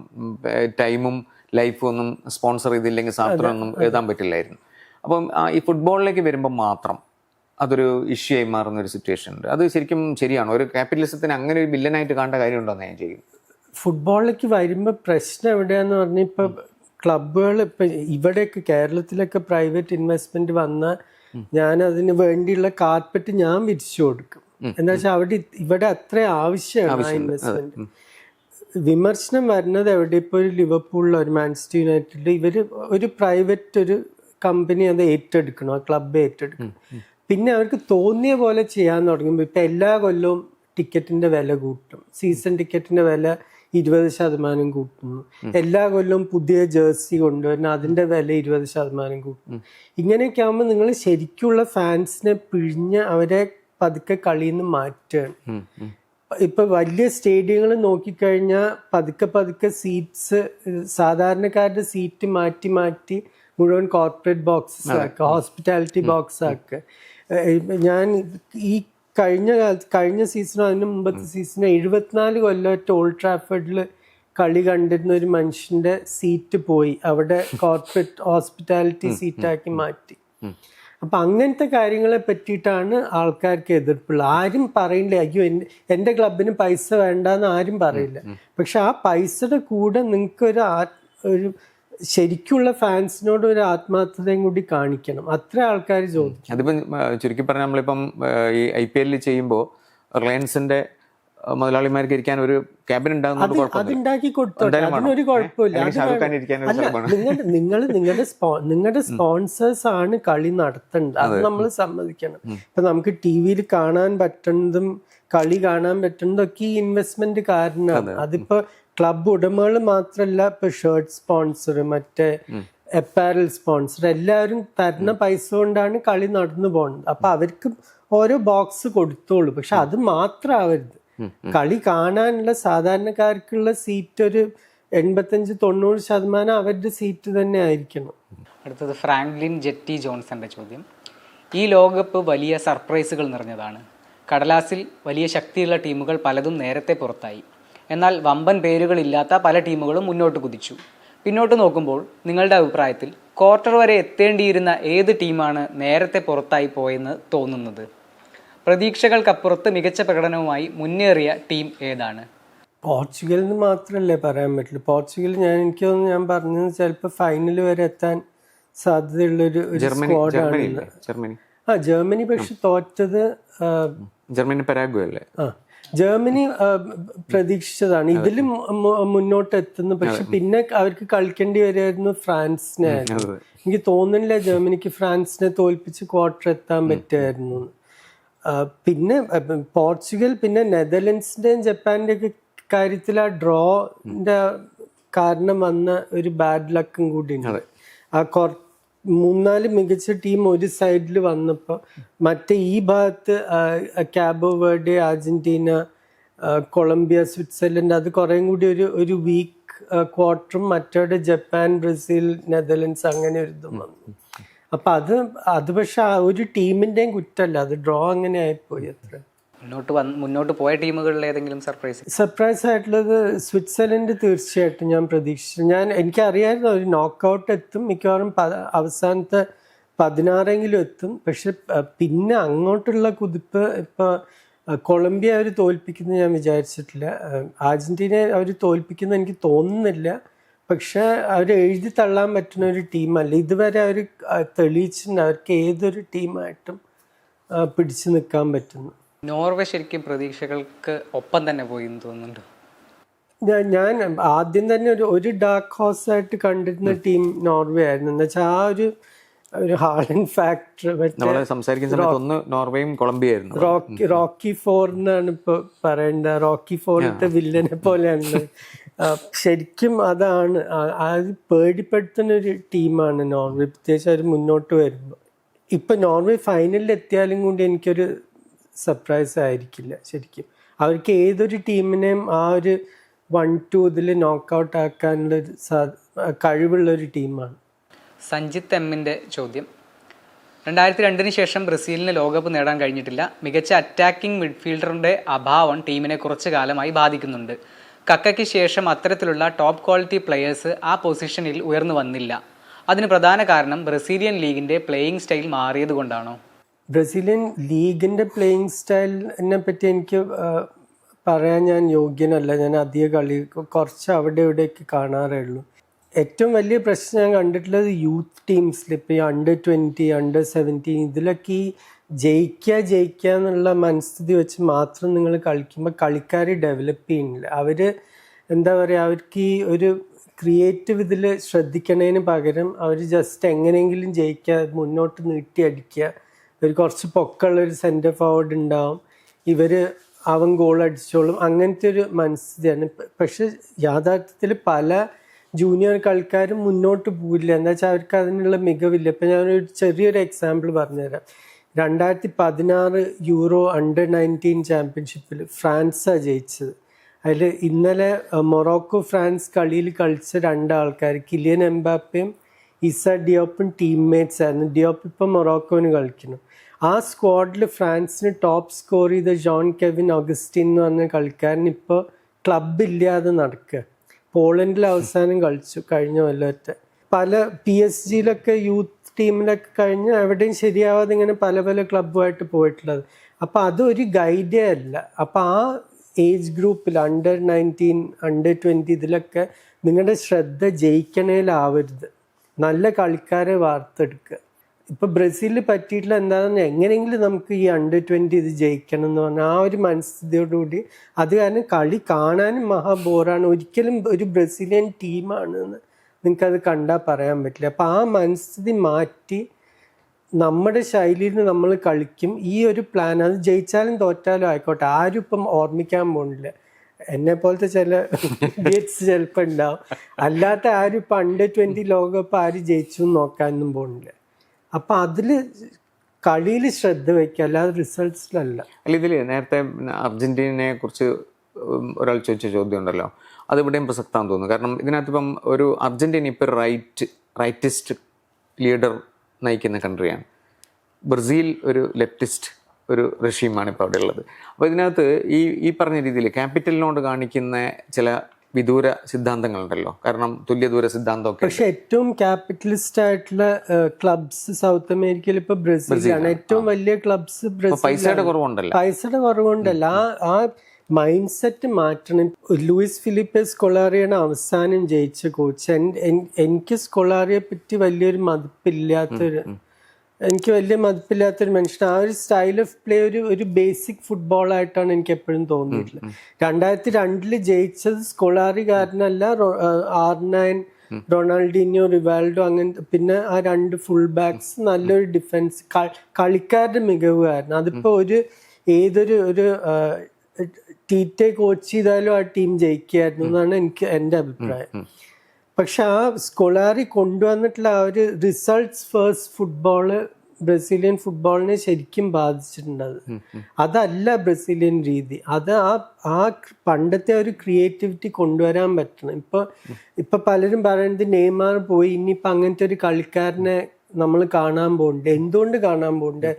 ടൈമും ലൈഫും ഒന്നും സ്പോൺസർ ചെയ്തില്ലെങ്കിൽ സാത്രമൊന്നും എഴുതാൻ പറ്റില്ലായിരുന്നു. അപ്പം ഈ ഫുട്ബോളിലേക്ക് വരുമ്പോൾ മാത്രം അതൊരു ഇഷ്യൂ ആയി മാറുന്ന ഒരു സിറ്റുവേഷൻ ഉണ്ട്. അത് ശരിക്കും ശരിയാണോ? ഒരു ക്യാപിറ്റലിസത്തിന് അങ്ങനെ ഒരു വില്ലനായിട്ട് കാണേണ്ട കാര്യമുണ്ടോന്ന് ഞാൻ ചെയ്യും. ഫുട്ബോളിലേക്ക് വരുമ്പോൾ പ്രശ്നം എവിടെയാന്ന് പറഞ്ഞാൽ ഇപ്പോൾ ക്ലബ്ബുകൾ ഇപ്പം ഇവിടെയൊക്കെ കേരളത്തിലൊക്കെ പ്രൈവറ്റ് ഇൻവെസ്റ്റ്മെന്റ് വന്നാൽ ഞാൻ അതിന് വേണ്ടിയുള്ള കാർപ്പറ്റ് ഞാൻ വിരിച്ചു കൊടുക്കും. എന്താ വെച്ചാൽ ഇവിടെ അത്ര ആവശ്യമാണ് ആ ഇൻവെസ്റ്റ്മെന്റ്. വിമർശനം വരുന്നത് എവിടെ, ഇപ്പോൾ ഒരു ലിവർപൂളിലോ ഒരു മാഞ്ചസ്റ്റർ യുണൈറ്റഡിൽ ഇവർ ഒരു പ്രൈവറ്റ് ഒരു കമ്പനി അത് ഏറ്റെടുക്കണം, ആ ക്ലബ്ബ് ഏറ്റെടുക്കണം. പിന്നെ അവർക്ക് തോന്നിയ പോലെ ചെയ്യാൻ തുടങ്ങുമ്പോൾ ഇപ്പം എല്ലാ കൊല്ലവും ടിക്കറ്റിൻ്റെ വില കൂട്ടും. സീസൺ ടിക്കറ്റിൻ്റെ വില 20% കൂട്ടുന്നു. എല്ലാ കൊല്ലവും പുതിയ ജേഴ്സി കൊണ്ടുവരുന്ന അതിൻ്റെ വില 20% കൂട്ടുന്നു. ഇങ്ങനെയൊക്കെ ആകുമ്പോൾ നിങ്ങൾ ശരിക്കുള്ള ഫാൻസിനെ പിഴിഞ്ഞ് അവരെ പതുക്കെ കളിയിൽ നിന്ന് മാറ്റുകയാണ്. ഇപ്പൊ വലിയ സ്റ്റേഡിയങ്ങൾ നോക്കിക്കഴിഞ്ഞാൽ പതുക്കെ സീറ്റ്സ് കാരുടെ സീറ്റ് മാറ്റി മുഴുവൻ കോർപ്പറേറ്റ് ബോക്സസ് ആക്കുക, ഹോസ്പിറ്റാലിറ്റി ബോക്സ് ആക്കുക. ഞാൻ ഈ കഴിഞ്ഞ സീസണോ അതിന് മുമ്പത്തെ സീസണോ 74 കൊല്ലമായിട്ട് ഓൾഡ് ട്രാഫേർഡിൽ കളി കണ്ടിരുന്ന ഒരു മനുഷ്യന്റെ സീറ്റ് പോയി അവിടെ കോർപ്പറേറ്റ് ഹോസ്പിറ്റാലിറ്റി സീറ്റാക്കി മാറ്റി. അപ്പം അങ്ങനത്തെ കാര്യങ്ങളെ പറ്റിയിട്ടാണ് ആൾക്കാർക്ക് എതിർപ്പുള്ളത്. ആരും പറയില്ല അയ്യോ എൻ്റെ ക്ലബിന് പൈസ വേണ്ടെന്ന് ആരും പറയില്ല. പക്ഷെ ആ പൈസയുടെ കൂടെ നിങ്ങൾക്ക് ഒരു ശരിക്കുള്ള ഫാൻസിനോട് ഒരു ആത്മാർത്ഥതയും കൂടി കാണിക്കണം. അത്ര ആൾക്കാർ ചോദിക്കും. അതിപ്പം ചുരുക്കി പറഞ്ഞാൽ നമ്മളിപ്പം ഈ IPL ചെയ്യുമ്പോൾ റിലയൻസിൻ്റെ മുതലാളിമാർക്ക് ഇരിക്കാൻ ഒരു ക്യാബിൻ ഉണ്ടാകുന്നത് കുഴപ്പമില്ല. അതുണ്ടാക്കി കൊടുത്തോട്ടെ, അതിനൊരു കുഴപ്പമില്ല. ഷാറുഖ് ഖാൻ ഇരിക്കാൻ ഒരു സ്ഥലമാണ്. നിങ്ങളുടെ സ്പോൺസേഴ്സ് ആണ് കളി നടത്തേണ്ടത്, അത് നമ്മൾ സമ്മതിക്കണം. ഇപ്പൊ നമുക്ക് ടി വിയിൽ കാണാൻ പറ്റുന്നതും കളി കാണാൻ പറ്റുന്നതൊക്കെ ഈ ഇൻവെസ്റ്റ്മെന്റ് കാരണമാണ്. അതിപ്പോ ക്ലബ് ഉടമകൾ മാത്രല്ല, ഇപ്പൊ ഷർട്ട് സ്പോൺസർ, മറ്റേ അപ്പാരൽ സ്പോൺസർ, എല്ലാവരും തരുന്ന പൈസ കൊണ്ടാണ് കളി നടന്നു പോകുന്നത്. അപ്പൊ അവർക്ക് ഓരോ ബോക്സ് കൊടുത്തോളൂ, പക്ഷെ അത് മാത്രം ആവരുത്. കളി കാണാനുള്ള സാധാരണക്കാർക്കുള്ള സീറ്റ് ഒരു 85-90% അവരുടെ സീറ്റ് തന്നെ ആയിരിക്കണം. അടുത്തത് ഫ്രാങ്ക്ലിൻ ജെറ്റി ജോൺസന്റെ ചോദ്യം. ഈ ലോകകപ്പ് വലിയ സർപ്രൈസുകൾ നിറഞ്ഞതാണ്. കടലാസിൽ വലിയ ശക്തിയുള്ള ടീമുകൾ പലതും നേരത്തെ പുറത്തായി. എന്നാൽ വമ്പൻ പേരുകളില്ലാത്ത പല ടീമുകളും മുന്നോട്ട് കുതിച്ചു. പിന്നോട്ട് നോക്കുമ്പോൾ നിങ്ങളുടെ അഭിപ്രായത്തിൽ ക്വാർട്ടർ വരെ എത്തേണ്ടിയിരുന്ന ഏത് ടീമാണ് നേരത്തെ പുറത്തായി പോയെന്ന് തോന്നുന്നത്? പ്രതീക്ഷകൾക്കപ്പുറത്ത് മികച്ച പ്രകടനവുമായി മുന്നേറിയ ടീം ഏതാണ്? പോർച്ചുഗലിന് മാത്രമല്ലേ പറയാൻ പറ്റുള്ളൂ. പോർച്ചുഗൽ എനിക്ക് തോന്നുന്നു, ഞാൻ പറഞ്ഞത് ചിലപ്പോൾ ഫൈനൽ വരെ എത്താൻ സാധ്യതയുള്ള ഒരു സ്ക്വാഡാണ്. ജർമ്മനി പക്ഷെ തോറ്റത് ജർമ്മനി പരാഗ്വേ അല്ലേ? ജർമ്മനി പ്രതീക്ഷിച്ചതാണ് ഇതിലും മുന്നോട്ട് എത്തുന്നു. പക്ഷെ പിന്നെ അവർക്ക് കളിക്കേണ്ടി വരുമായിരുന്നു ഫ്രാൻസിനായിരുന്നു. എനിക്ക് തോന്നുന്നില്ല ജർമ്മനിക്ക് ഫ്രാൻസിനെ തോൽപ്പിച്ച് ക്വാർട്ടർ എത്താൻ പറ്റുമായിരുന്നു. പിന്നെ പോർച്ചുഗൽ, പിന്നെ നെതർലൻഡ്സിന്റെയും ജപ്പാന്റെ ഒക്കെ കാര്യത്തിൽ ആ ഡ്രോന്റെ കാരണം വന്ന ഒരു ബാഡ് ലക്കും കൂടി ഉണ്ട്. ആ 3-4 മികച്ച ടീം ഒരു സൈഡിൽ വന്നപ്പോൾ മറ്റേ ഈ ഭാഗത്ത് Cabo Verde, Argentina, Colombia, Switzerland, അത് കുറേം കൂടി ഒരു വീക്ക് ക്വാർട്ടറും, മറ്റവിടെ ജപ്പാൻ, ബ്രസീൽ, നെതർലൻഡ്സ് അങ്ങനെ ഒരു ഇതും വന്നു. അപ്പൊ അത് പക്ഷെ ആ ഒരു ടീമിന്റെയും കുറ്റമല്ല, അത് ഡ്രോ അങ്ങനെ ആയിപ്പോയി. അത്ര മുന്നോട്ട് പോയ ടീമുകളിൽ ഏതെങ്കിലും സർപ്രൈസ് ആയിട്ടുള്ളത് സ്വിറ്റ്സർലൻഡ് തീർച്ചയായിട്ടും ഞാൻ പ്രതീക്ഷിച്ചു. എനിക്കറിയായിരുന്നു ഒരു നോക്കൗട്ട് എത്തും, മിക്കവാറും അവസാനത്തെ 16 എത്തും. പക്ഷെ പിന്നെ അങ്ങോട്ടുള്ള കുതിപ്പ്, ഇപ്പൊ കൊളംബിയ അവർ തോൽപ്പിക്കുന്നത് ഞാൻ വിചാരിച്ചിട്ടില്ല. അർജന്റീനയെ അവർ തോൽപ്പിക്കുന്നത് എനിക്ക് തോന്നുന്നില്ല. പക്ഷെ അവർ എഴുതി തള്ളാൻ പറ്റുന്ന ഒരു ടീമല്ല. ഇതുവരെ അവർ തെളിയിച്ചിട്ടുണ്ട് അവർക്ക് ഏതൊരു ടീമായിട്ടും പിടിച്ചു നിൽക്കാൻ പറ്റുന്നു. നോർവേ ശരിക്കും പ്രതീക്ഷകൾക്ക് ഒപ്പം തന്നെ പോയി എന്ന് തോന്നുന്നുണ്ട്. ഞാൻ ആദ്യം തന്നെ ഒരു ഡാർക്ക് ഹോഴ്സ് ആയിട്ട് കണ്ടിരുന്ന ടീം നോർവേ ആയിരുന്നു. എന്ന് വെച്ചാൽ ആ ഒരു ഹാളൻഡ് ഫാക്ടർ, റോക്കി ഫോർ എന്നാണ് ഇപ്പൊ പറയേണ്ടത്. റോക്കി ഫോറിന്റെ വില്ലനെ പോലെയാണ്. ശരിക്കും അതാണ്, അത് പേടിപ്പെടുത്തുന്ന ഒരു ടീമാണ് നോർവേ, പ്രത്യേകിച്ച് അവർ മുന്നോട്ട് വരുമ്പോൾ. ഇപ്പൊ നോർവേ ഫൈനലിൽ എത്തിയാലും കൂടി എനിക്കൊരു സർപ്രൈസ് ആയിരിക്കില്ല. ശരിക്കും അവർക്ക് ഏതൊരു ടീമിനെയും ആ ഒരു 1-2 ഇതിൽ നോക്കൗട്ട് ആക്കാനുള്ള കഴിവുള്ള ഒരു ടീമാണ്. സഞ്ജിത്ത് എമ്മിൻ്റെ ചോദ്യം. 2002 ശേഷം ബ്രസീലിന് ലോകകപ്പ് നേടാൻ കഴിഞ്ഞിട്ടില്ല. മികച്ച അറ്റാക്കിംഗ് മിഡ്ഫീൽഡറിൻ്റെ അഭാവം ടീമിനെ കുറച്ചു കാലമായി ബാധിക്കുന്നുണ്ട്. കക്കയ്ക്ക് ശേഷം അത്തരത്തിലുള്ള ടോപ്പ് ക്വാളിറ്റി പ്ലെയേഴ്സ് ആ പൊസിഷനിൽ ഉയർന്നു വന്നില്ല. അതിന് പ്രധാന കാരണം ബ്രസീലിയൻ ലീഗിൻ്റെ പ്ലേയിങ് സ്റ്റൈൽ മാറിയത് കൊണ്ടാണോ? ബ്രസീലിയൻ ലീഗിൻ്റെ പ്ലേയിങ് സ്റ്റൈലിനെ പറ്റി എനിക്ക് പറയാൻ ഞാൻ യോഗ്യനല്ല. ഞാൻ അധിക കളി കുറച്ച് അവിടെ ഇവിടെയൊക്കെ കാണാറേ ഉള്ളൂ. ഏറ്റവും വലിയ പ്രശ്നം ഞാൻ കണ്ടിട്ടുള്ളത് യൂത്ത് ടീംസിൽ, ഇപ്പോൾ ഈ under-20, under-17 ഇതിലൊക്കെ ഈ ജയിക്കുക എന്നുള്ള മനസ്ഥിതി വെച്ച് മാത്രം നിങ്ങൾ കളിക്കുമ്പോൾ കളിക്കാർ ഡെവലപ്പ് ചെയ്യുന്നില്ല. അവർ എന്താ പറയുക, അവർക്ക് ഈ ഒരു ക്രിയേറ്റീവ് ഇതിൽ ശ്രദ്ധിക്കണതിന് പകരം അവർ ജസ്റ്റ് എങ്ങനെയെങ്കിലും ജയിക്കുക, മുന്നോട്ട് നീട്ടിയടിക്കുക, ഒരു കുറച്ച് പൊക്കമുള്ളൊരു സെൻറ്റർ ഫോർവേഡ് ഉണ്ടാവും, അവൻ ഗോൾ അടിച്ചോളും, അങ്ങനത്തെ ഒരു മനസ്ഥിതിയാണ്. പക്ഷെ യാഥാർത്ഥ്യത്തിൽ പല ജൂനിയർ കളിക്കാരും മുന്നോട്ട് പോവില്ല. എന്താ വെച്ചാൽ അവർക്ക് അതിനുള്ള മികവില്ല. ഇപ്പം ഞാനൊരു ചെറിയൊരു എക്സാമ്പിൾ പറഞ്ഞുതരാം. 2016 യൂറോ under-19 ചാമ്പ്യൻഷിപ്പിൽ ഫ്രാൻസാണ് ജയിച്ചത്. അതിൽ ഇന്നലെ മൊറോക്കോ ഫ്രാൻസ് കളിയിൽ കളിച്ച 2 ആൾക്കാർ, കിലിയൻ എംബാപ്പയും ഇസ ഡിയോപ്പും ടീംമേറ്റ്സ് ആയിരുന്നു. ഡിയോപ്പ് ഇപ്പം മൊറോക്കോന് കളിക്കുന്നു. ആ സ്ക്വാഡിൽ ഫ്രാൻസിന് ടോപ്പ് സ്കോർ ചെയ്ത ജോൺ കെവിൻ ഓഗസ്റ്റിൻ എന്ന് പറഞ്ഞ കളിക്കാരൻ ഇപ്പോൾ ക്ലബില്ലാതെ നടക്കുക. പോളണ്ടിൽ അവസാനം കളിച്ചു കഴിഞ്ഞ കൊല്ലത്തെ. പല PSG യൂത്ത് ടീമിലൊക്കെ കഴിഞ്ഞ് എവിടെയും ശരിയാവാതെ ഇങ്ങനെ പല ക്ലബ്ബുമായിട്ട് പോയിട്ടുള്ളത്. അപ്പോൾ അതൊരു ഗൈഡേ അല്ല. അപ്പോൾ ആ ഏജ് ഗ്രൂപ്പിൽ under-19, under-20 ഇതിലൊക്കെ നിങ്ങളുടെ ശ്രദ്ധ ജയിക്കണേലാവരുത്, നല്ല കളിക്കാരെ വാർത്തെടുക്കുക. ഇപ്പൊ ബ്രസീലിൽ പറ്റിയിട്ടുള്ള എന്താണെന്ന് എങ്ങനെയെങ്കിലും നമുക്ക് ഈ അണ്ടർ-20 ഇത് ജയിക്കണം എന്ന് പറഞ്ഞാൽ ആ ഒരു മനസ്ഥിതിയോടുകൂടി, അത് കാരണം കളി കാണാനും മഹാ ബോറാണ്. ഒരിക്കലും ഒരു ബ്രസീലിയൻ ടീമാണ് എന്ന് നിങ്ങൾക്കത് കണ്ടാൽ പറയാൻ പറ്റില്ല. അപ്പം ആ മനസ്ഥിതി മാറ്റി നമ്മുടെ ശൈലിയിൽ നമ്മൾ കളിക്കും. ഈ ഒരു പ്ലാൻ, അത് ജയിച്ചാലും തോറ്റാലും ആയിക്കോട്ടെ, ആരും ഇപ്പം ഓർമ്മിക്കാൻ പോകുന്നില്ല. എന്നെ പോലത്തെ ചില ഇഡിയറ്റ്സ് ചിലപ്പോൾ ഉണ്ടാവും. അല്ലാത്ത ആരും ഇപ്പം അണ്ടർ-20 ലോകകപ്പ് ആര് ജയിച്ചു നോക്കാനൊന്നും പോകുന്നില്ല. അപ്പം അതിൽ കളിയിൽ ശ്രദ്ധ വയ്ക്കുക, അല്ലാതെ റിസൾട്ട്സിലല്ല. അല്ല, ഇതിൽ നേരത്തെ അർജന്റീനയെ കുറിച്ച് ഒരാൾ ചോദിച്ച ചോദ്യം ഉണ്ടല്ലോ, അതിവിടെയും പ്രസക്താന്ന് തോന്നുന്നു. കാരണം ഇതിനകത്ത് ഇപ്പം ഒരു അർജന്റീന ഇപ്പോൾ റൈറ്റിസ്റ്റ് ലീഡർ നയിക്കുന്ന കൺട്രിയാണ്. ബ്രസീൽ ഒരു ലെഫ്റ്റിസ്റ്റ് ഒരു റെഷീമാണ് ഇപ്പോൾ അവിടെ ഉള്ളത്. അപ്പോൾ ഇതിനകത്ത് ഈ പറഞ്ഞ രീതിയിൽ ക്യാപിറ്റലിനോട് കാണിക്കുന്ന ചില വിദൂര സിദ്ധാന്തങ്ങളുണ്ടല്ലോ. കാരണം തുല്യദൂര സിദ്ധാന്തമൊക്കെ. പക്ഷെ ഏറ്റവും ക്യാപിറ്റലിസ്റ്റ് ആയിട്ടുള്ള ക്ലബ്സ് സൗത്ത് അമേരിക്കയിൽ ഇപ്പൊ ബ്രസീലാണ്. ഏറ്റവും വലിയ ക്ലബ്സ് പൈസയുടെ കുറവുണ്ടല്ലോ. പൈസയുടെ കുറവുണ്ടല്ല, ആ മൈൻഡ് സെറ്റ് മാറ്റണം. ലൂയിസ് ഫിലിപ്പെ സ്കൊളാറിയാണ് അവസാനം ജയിച്ച കോച്ച്. എനിക്ക് സ്കൊളാറിയെ പറ്റി വലിയൊരു മതിപ്പില്ലാത്തൊരു മനുഷ്യൻ. ആ ഒരു സ്റ്റൈൽ ഓഫ് പ്ലേ ഒരു ബേസിക് ഫുട്ബോളായിട്ടാണ് എനിക്ക് എപ്പോഴും തോന്നിയിട്ടുള്ളത്. 2002 ജയിച്ചത് സ്കൊളാറി കാരനല്ല, R9, റൊണാൾഡീഞ്ഞോ, റിവാൾഡോ, അങ്ങനത്തെ പിന്നെ ആ 2 ഫുൾ ബാക്സ്, നല്ലൊരു ഡിഫൻസ്, കളിക്കാരുടെ മികവ് കാരണം. അതിപ്പോ ഏതൊരു ടീറ്റെ കോച്ച് ചെയ്താലും ആ ടീം ജയിക്കുകയായിരുന്നു എന്നാണ് എൻ്റെ അഭിപ്രായം. പക്ഷെ ആ സ്കൊളാറി കൊണ്ടുവന്നിട്ടുള്ള ആ ഒരു റിസൾട്ട്സ് ഫേസ്റ്റ് ഫുട്ബോള് ബ്രസീലിയൻ ഫുട്ബോളിനെ ശരിക്കും ബാധിച്ചിട്ടുണ്ട്. അതല്ല ബ്രസീലിയൻ രീതി. അത് ആ പണ്ടത്തെ ഒരു ക്രിയേറ്റിവിറ്റി കൊണ്ടുവരാൻ പറ്റണം. ഇപ്പൊ പലരും പറയുന്നത് നെയ്മാർ പോയി, ഇനിയിപ്പോൾ അങ്ങനത്തെ ഒരു കളിക്കാരനെ നമ്മൾ കാണാൻ പോകുന്നുണ്ട്. എന്തുകൊണ്ട് കാണാൻ പോകുന്നുണ്ട്?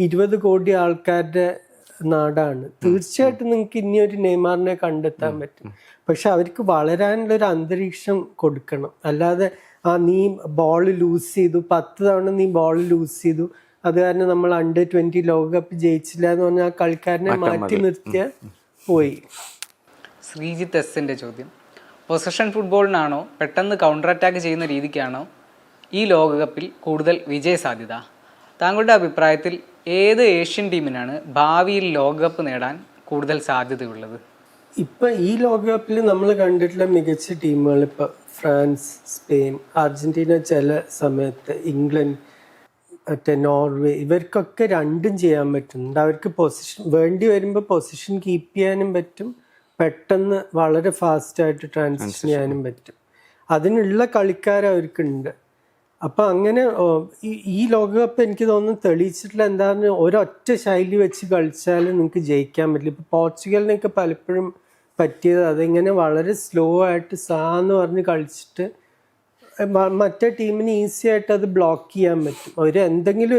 20 കോടി ആൾക്കാരുടെ നാടാണ്. തീർച്ചയായിട്ടും നിങ്ങൾക്ക് ഇനി ഒരു നെയ്മാറിനെ കണ്ടെത്താൻ പറ്റും. പക്ഷെ അവർക്ക് വളരാനുള്ള ഒരു അന്തരീക്ഷം കൊടുക്കണം. അല്ലാതെ നീ ബോൾ ലൂസ് ചെയ്തു, 10 തവണ നീ ബോൾ ലൂസ് ചെയ്തു, അത് കാരണം നമ്മൾ അണ്ടർ-20 ലോകകപ്പ് ജയിച്ചില്ല എന്ന് പറഞ്ഞാൽ ആ കളിക്കാരനെ മാറ്റി നിർത്തിയ പോയി. ശ്രീജിത്ത് എസിന്റെ ചോദ്യം, പൊസഷൻ ഫുട്ബോളിനാണോ പെട്ടെന്ന് കൗണ്ടർ അറ്റാക്ക് ചെയ്യുന്ന രീതിക്കാണോ ഈ ലോകകപ്പിൽ കൂടുതൽ വിജയ സാധ്യത? താങ്കളുടെ അഭിപ്രായത്തിൽ ഏത് ഏഷ്യൻ ടീമിനാണ് ഭാവിയിൽ ലോകകപ്പ് നേടാൻ കൂടുതൽ സാധ്യതയുള്ളത്? ഇപ്പൊ ഈ ലോകകപ്പിൽ നമ്മൾ കണ്ടിട്ടുള്ള മികച്ച ടീമുകൾ ഇപ്പൊ ഫ്രാൻസ്, സ്പെയിൻ, അർജന്റീന, ചില സമയത്ത് ഇംഗ്ലണ്ട്, മറ്റേ നോർവേ, ഇവർക്കൊക്കെ രണ്ടും ചെയ്യാൻ പറ്റുന്നുണ്ട്. അവർക്ക് പൊസിഷൻ വേണ്ടി വരുമ്പോൾ പൊസിഷൻ കീപ്പ് ചെയ്യാനും പറ്റും, പെട്ടെന്ന് വളരെ ഫാസ്റ്റായിട്ട് ട്രാൻസിഷൻ ചെയ്യാനും പറ്റും. അതിനുള്ള കളിക്കാർ അവർക്കുണ്ട്. അപ്പം അങ്ങനെ ഈ ലോകകപ്പ് എനിക്ക് തോന്നുന്നു തെളിയിച്ചിട്ടുള്ള എന്താണെന്ന്, ഒരൊറ്റ ശൈലി വെച്ച് കളിച്ചാൽ നിങ്ങൾക്ക് ജയിക്കാൻ പറ്റില്ല. ഇപ്പോൾ പോർച്ചുഗലിനൊക്കെ പലപ്പോഴും പറ്റിയത് അതിങ്ങനെ വളരെ സ്ലോ ആയിട്ട് സാന്ന് പറഞ്ഞ് കളിച്ചിട്ട് മറ്റേ ടീമിന് ഈസി ആയിട്ട് അത് ബ്ലോക്ക് ചെയ്യാൻ പറ്റും. എന്തെങ്കിലും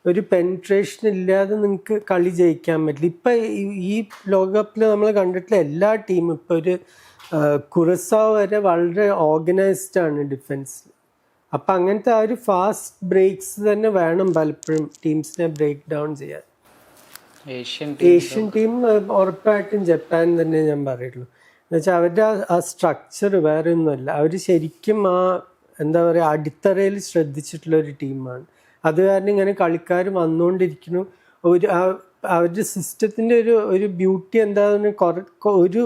ഒരു പെനിട്രേഷൻ ഇല്ലാതെ നിങ്ങൾക്ക് കളി ജയിക്കാൻ പറ്റില്ല. ഇപ്പം ഈ ലോകകപ്പിൽ നമ്മൾ കണ്ടിട്ടുള്ള എല്ലാ ടീമും, ഇപ്പോൾ ഒരു കുറസാവ് വരെ വളരെ ഓർഗനൈസ്ഡ് ആണ് ഡിഫൻസിൽ. അപ്പം അങ്ങനത്തെ ആ ഒരു ഫാസ്റ്റ് ബ്രേക്സ് തന്നെ വേണം പലപ്പോഴും ടീംസിനെ ബ്രേക്ക് ഡൗൺ ചെയ്യാൻ. ഏഷ്യൻ ടീം ഉറപ്പായിട്ടും ജപ്പാൻ തന്നെ ഞാൻ പറയുള്ളൂ. എന്നുവെച്ചാൽ അവരുടെ ആ സ്ട്രക്ചർ വേറെ ഒന്നുമല്ല. അവർ ശരിക്കും എന്താ പറയുക, അടിത്തറയിൽ ശ്രദ്ധിച്ചിട്ടുള്ള ഒരു ടീമാണ്. അത് കാരണം ഇങ്ങനെ കളിക്കാർ വന്നുകൊണ്ടിരിക്കുന്നു. അവരുടെ സിസ്റ്റത്തിൻ്റെ ഒരു ബ്യൂട്ടി എന്താണെന്ന്, ഒരു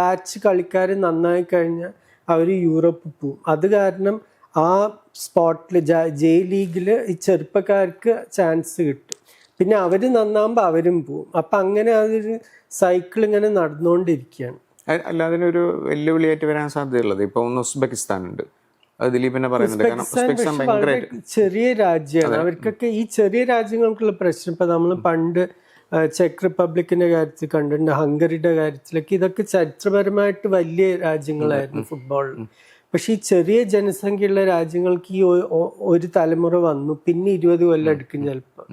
ബാച്ച് കളിക്കാർ നന്നായി കഴിഞ്ഞാൽ അവർ യൂറോപ്പ് പോവും. അത് കാരണം ആ സ്പോട്ടിൽ ജെ ലീഗിൽ ഈ ചെറുപ്പക്കാർക്ക് ചാൻസ് കിട്ടും. പിന്നെ അവർ നന്നാകുമ്പോൾ അവരും പോവും. അപ്പം അങ്ങനെ അതൊരു സൈക്കിൾ ഇങ്ങനെ നടന്നുകൊണ്ടിരിക്കുകയാണ്. അല്ല, അതിനൊരു വെല്ലുവിളിയായിട്ട് വരാൻ സാധ്യതയുള്ളത് ഇപ്പോൾ ഉസ്ബെക്കിസ്ഥാൻ ഉണ്ട്. അത് ദിലീപിനെ പറയുന്നുണ്ട്. കാരണം ഉസ്ബെക്കിസ്ഥാൻ ഭയങ്കര ചെറിയ രാജ്യമാണ്. അവർക്കൊക്കെ ഈ ചെറിയ രാജ്യങ്ങൾക്കുള്ള പ്രശ്നം ഇപ്പം നമ്മൾ പണ്ട് ചെക്ക് റിപ്പബ്ലിക്കിന്റെ കാര്യത്തിൽ കണ്ടിട്ടുണ്ട്, ഹംഗറിയുടെ കാര്യത്തിലൊക്കെ. ഇതൊക്കെ ചരിത്രപരമായിട്ട് വലിയ രാജ്യങ്ങളായിരുന്നു ഫുട്ബോളിൽ. പക്ഷെ ഈ ചെറിയ ജനസംഖ്യയുള്ള രാജ്യങ്ങൾക്ക് ഈ ഒരു തലമുറ വന്നു, പിന്നെ 20 കൊല്ലം എടുക്കും ചിലപ്പോൾ.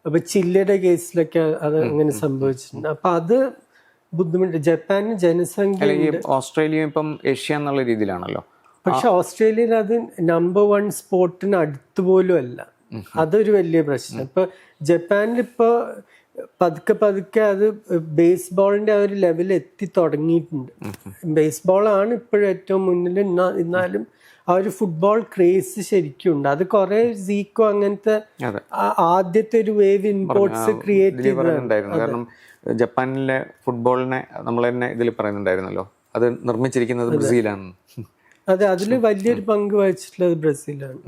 അപ്പൊ ചില്ലയുടെ കേസിലൊക്കെ അത് അങ്ങനെ സംഭവിച്ചിട്ടുണ്ട്. അപ്പൊ അത് ബുദ്ധിമുട്ട്. ജപ്പാന് ജനസംഖ്യ, ഓസ്ട്രേലിയ ഇപ്പം ഏഷ്യ എന്നുള്ള രീതിയിലാണല്ലോ. പക്ഷെ ഓസ്ട്രേലിയയിൽ അത് നമ്പർ 1 സ്പോട്ടിന് അടുത്ത് പോലും അല്ല. അതൊരു വലിയ പ്രശ്നം. ഇപ്പൊ ജപ്പാനിൽ ഇപ്പൊ പതുക്കെ അത് ബേസ്ബോളിന്റെ ആ ഒരു ലെവൽ എത്തി തുടങ്ങിയിട്ടുണ്ട്. ബേസ്ബോളാണ് ഇപ്പോഴും ഏറ്റവും മുന്നിൽ. എന്നാലും ആ ഒരു ഫുട്ബോൾ ക്രേസ് ശരിക്കും ഉണ്ട്. അത് കുറെ സീക്കോ അങ്ങനത്തെ അതെ. ആദ്യത്തെ ഒരു വേവ് ഇമ്പോർട്ട്സ് ക്രിയേറ്റ് പറയുന്നുണ്ടായിരുന്നു. കാരണം ജപ്പാനിലെ ഫുട്ബോളിനെ നമ്മൾ തന്നെ ഇതിൽ പറയുന്നുണ്ടായിരുന്നല്ലോ, അത് നിർമ്മിച്ചിരിക്കുന്നത് ബ്രസീലാണ്. അതെ, അതിൽ വലിയൊരു പങ്ക് വഹിച്ചിട്ടുള്ളത് ബ്രസീലാണ്.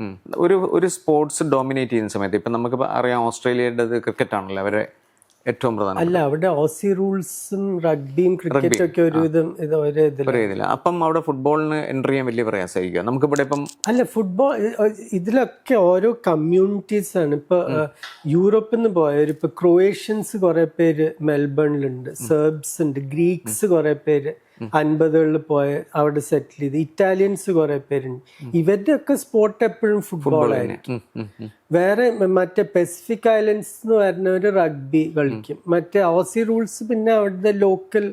ഒരു സ്പോർട്സ് ഡോമിനേറ്റ് ചെയ്യുന്ന സമയത്ത് ഇപ്പം നമുക്കിപ്പോൾ അറിയാം, ഓസ്ട്രേലിയയുടെ ക്രിക്കറ്റ് ആണല്ലോ അവരെ ഏറ്റവും പ്രധാനം. അല്ല, അവിടെ ഓസി റൂൾസും റഗ്ബിയും ക്രിക്കറ്റും ഒക്കെ ഒരുവിധം ഒരേ ഇതില്ല. അപ്പം അവിടെ ഫുട്ബോളിന് എൻട്രി ചെയ്യാൻ വലിയ പ്രയാസമായിരിക്കും. നമുക്കിവിടെ ഇപ്പം അല്ല, ഫുട്ബോൾ ഇതിലൊക്കെ ഓരോ കമ്മ്യൂണിറ്റീസ് ആണ്. ഇപ്പൊ യൂറോപ്പിൽ നിന്ന് പോയവർ, ഇപ്പൊ ക്രൊയേഷ്യൻസ് കുറെ പേര് മെൽബണിലുണ്ട്, സെർബ്സ് ഉണ്ട്, ഗ്രീക്സ് കുറെ പേര് 50കളിൽ പോയ അവിടെ സെറ്റിൽ ചെയ്ത്, ഇറ്റാലിയൻസ് കുറെ പേരുണ്ട്. ഇവരുടെ ഒക്കെ സ്പോർട്ട് എപ്പോഴും ഫുട്ബോൾ ആയിരിക്കും. വേറെ മറ്റേ പസഫിക് ഐലൻഡ്സ് എന്ന് പറഞ്ഞവര് റഗ്ബി കളിക്കും. മറ്റേ ഓസി റൂൾസ് പിന്നെ അവിടുത്തെ ലോക്കൽ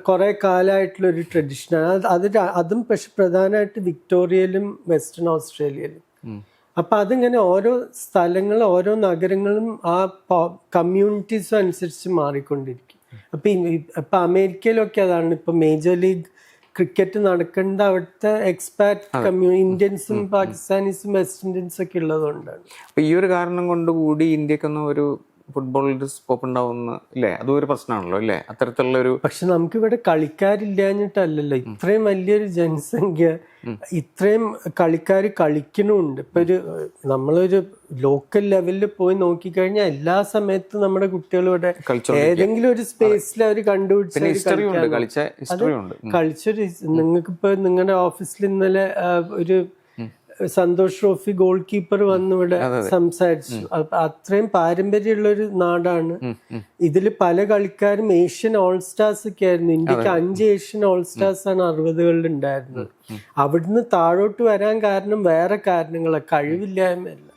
കുറെ കാലമായിട്ടുള്ള ഒരു ട്രഡീഷനാണ്. അതും പക്ഷെ പ്രധാനമായിട്ട് വിക്ടോറിയയിലും വെസ്റ്റേൺ ഓസ്ട്രേലിയയിലും. അപ്പൊ അതിങ്ങനെ ഓരോ സ്ഥലങ്ങളും ഓരോ നഗരങ്ങളും ആ കമ്മ്യൂണിറ്റീസും അനുസരിച്ച് മാറിക്കൊണ്ടിരിക്കും. അപ്പൊ അമേരിക്കയിലൊക്കെ അതാണ്. ഇപ്പൊ മേജർ ലീഗ് ക്രിക്കറ്റ് നടക്കേണ്ട അവിടുത്തെ എക്സ്പാറ്റ് ഇന്ത്യൻസും പാകിസ്ഥാനീസും വെസ്റ്റ് ഇന്ത്യൻസും ഒക്കെ ഉള്ളതുകൊണ്ടാണ്. അപ്പൊ ഈ ഒരു കാരണം കൊണ്ട് കൂടി ഇന്ത്യക്കൊന്നും ഒരു ഫുട്ബോളിൽ സ്കോപ്പ് ഉണ്ടാവുന്ന ഇല്ലേ, അതും ഒരു പ്രശ്നമാണല്ലോ അല്ലേ, അത്തരത്തിലുള്ള ഒരു. പക്ഷെ നമുക്ക് ഇവിടെ കളിക്കാരില്ലാഞ്ഞിട്ടല്ലല്ലോ, ഇത്രയും വലിയൊരു ജനസംഖ്യ, ഇത്രയും കളിക്കാർ കളിക്കണമുണ്ട്. ഇപ്പൊ നമ്മളൊരു ലോക്കൽ ലെവലിൽ പോയി നോക്കിക്കഴിഞ്ഞാൽ എല്ലാ സമയത്തും നമ്മുടെ കുട്ടികൾ ഇവിടെ ഏതെങ്കിലും ഒരു സ്പേസിൽ അവർ കണ്ടുപിടിച്ച് കളിച്ചൊരു. നിങ്ങൾക്കിപ്പോ നിങ്ങളുടെ ഓഫീസിൽ ഇന്നലെ ഒരു സന്തോഷ് ട്രോഫി ഗോൾ കീപ്പർ വന്ന് ഇവിടെ സംസാരിച്ചു. അത്രയും പാരമ്പര്യമുള്ള ഒരു നാടാണ്. ഇതില് പല കളിക്കാരും ഏഷ്യൻ ഓൾ സ്റ്റാർസ് ഒക്കെ ആയിരുന്നു. ഇന്ത്യക്ക് 5 ഏഷ്യൻ ഓൾ സ്റ്റാർസ് ആണ് 60കളിൽ ഉണ്ടായിരുന്നത്. അവിടുന്ന് താഴോട്ട് വരാൻ കാരണം വേറെ കാരണങ്ങളാണ്, കഴിവില്ലായ്മയല്ല.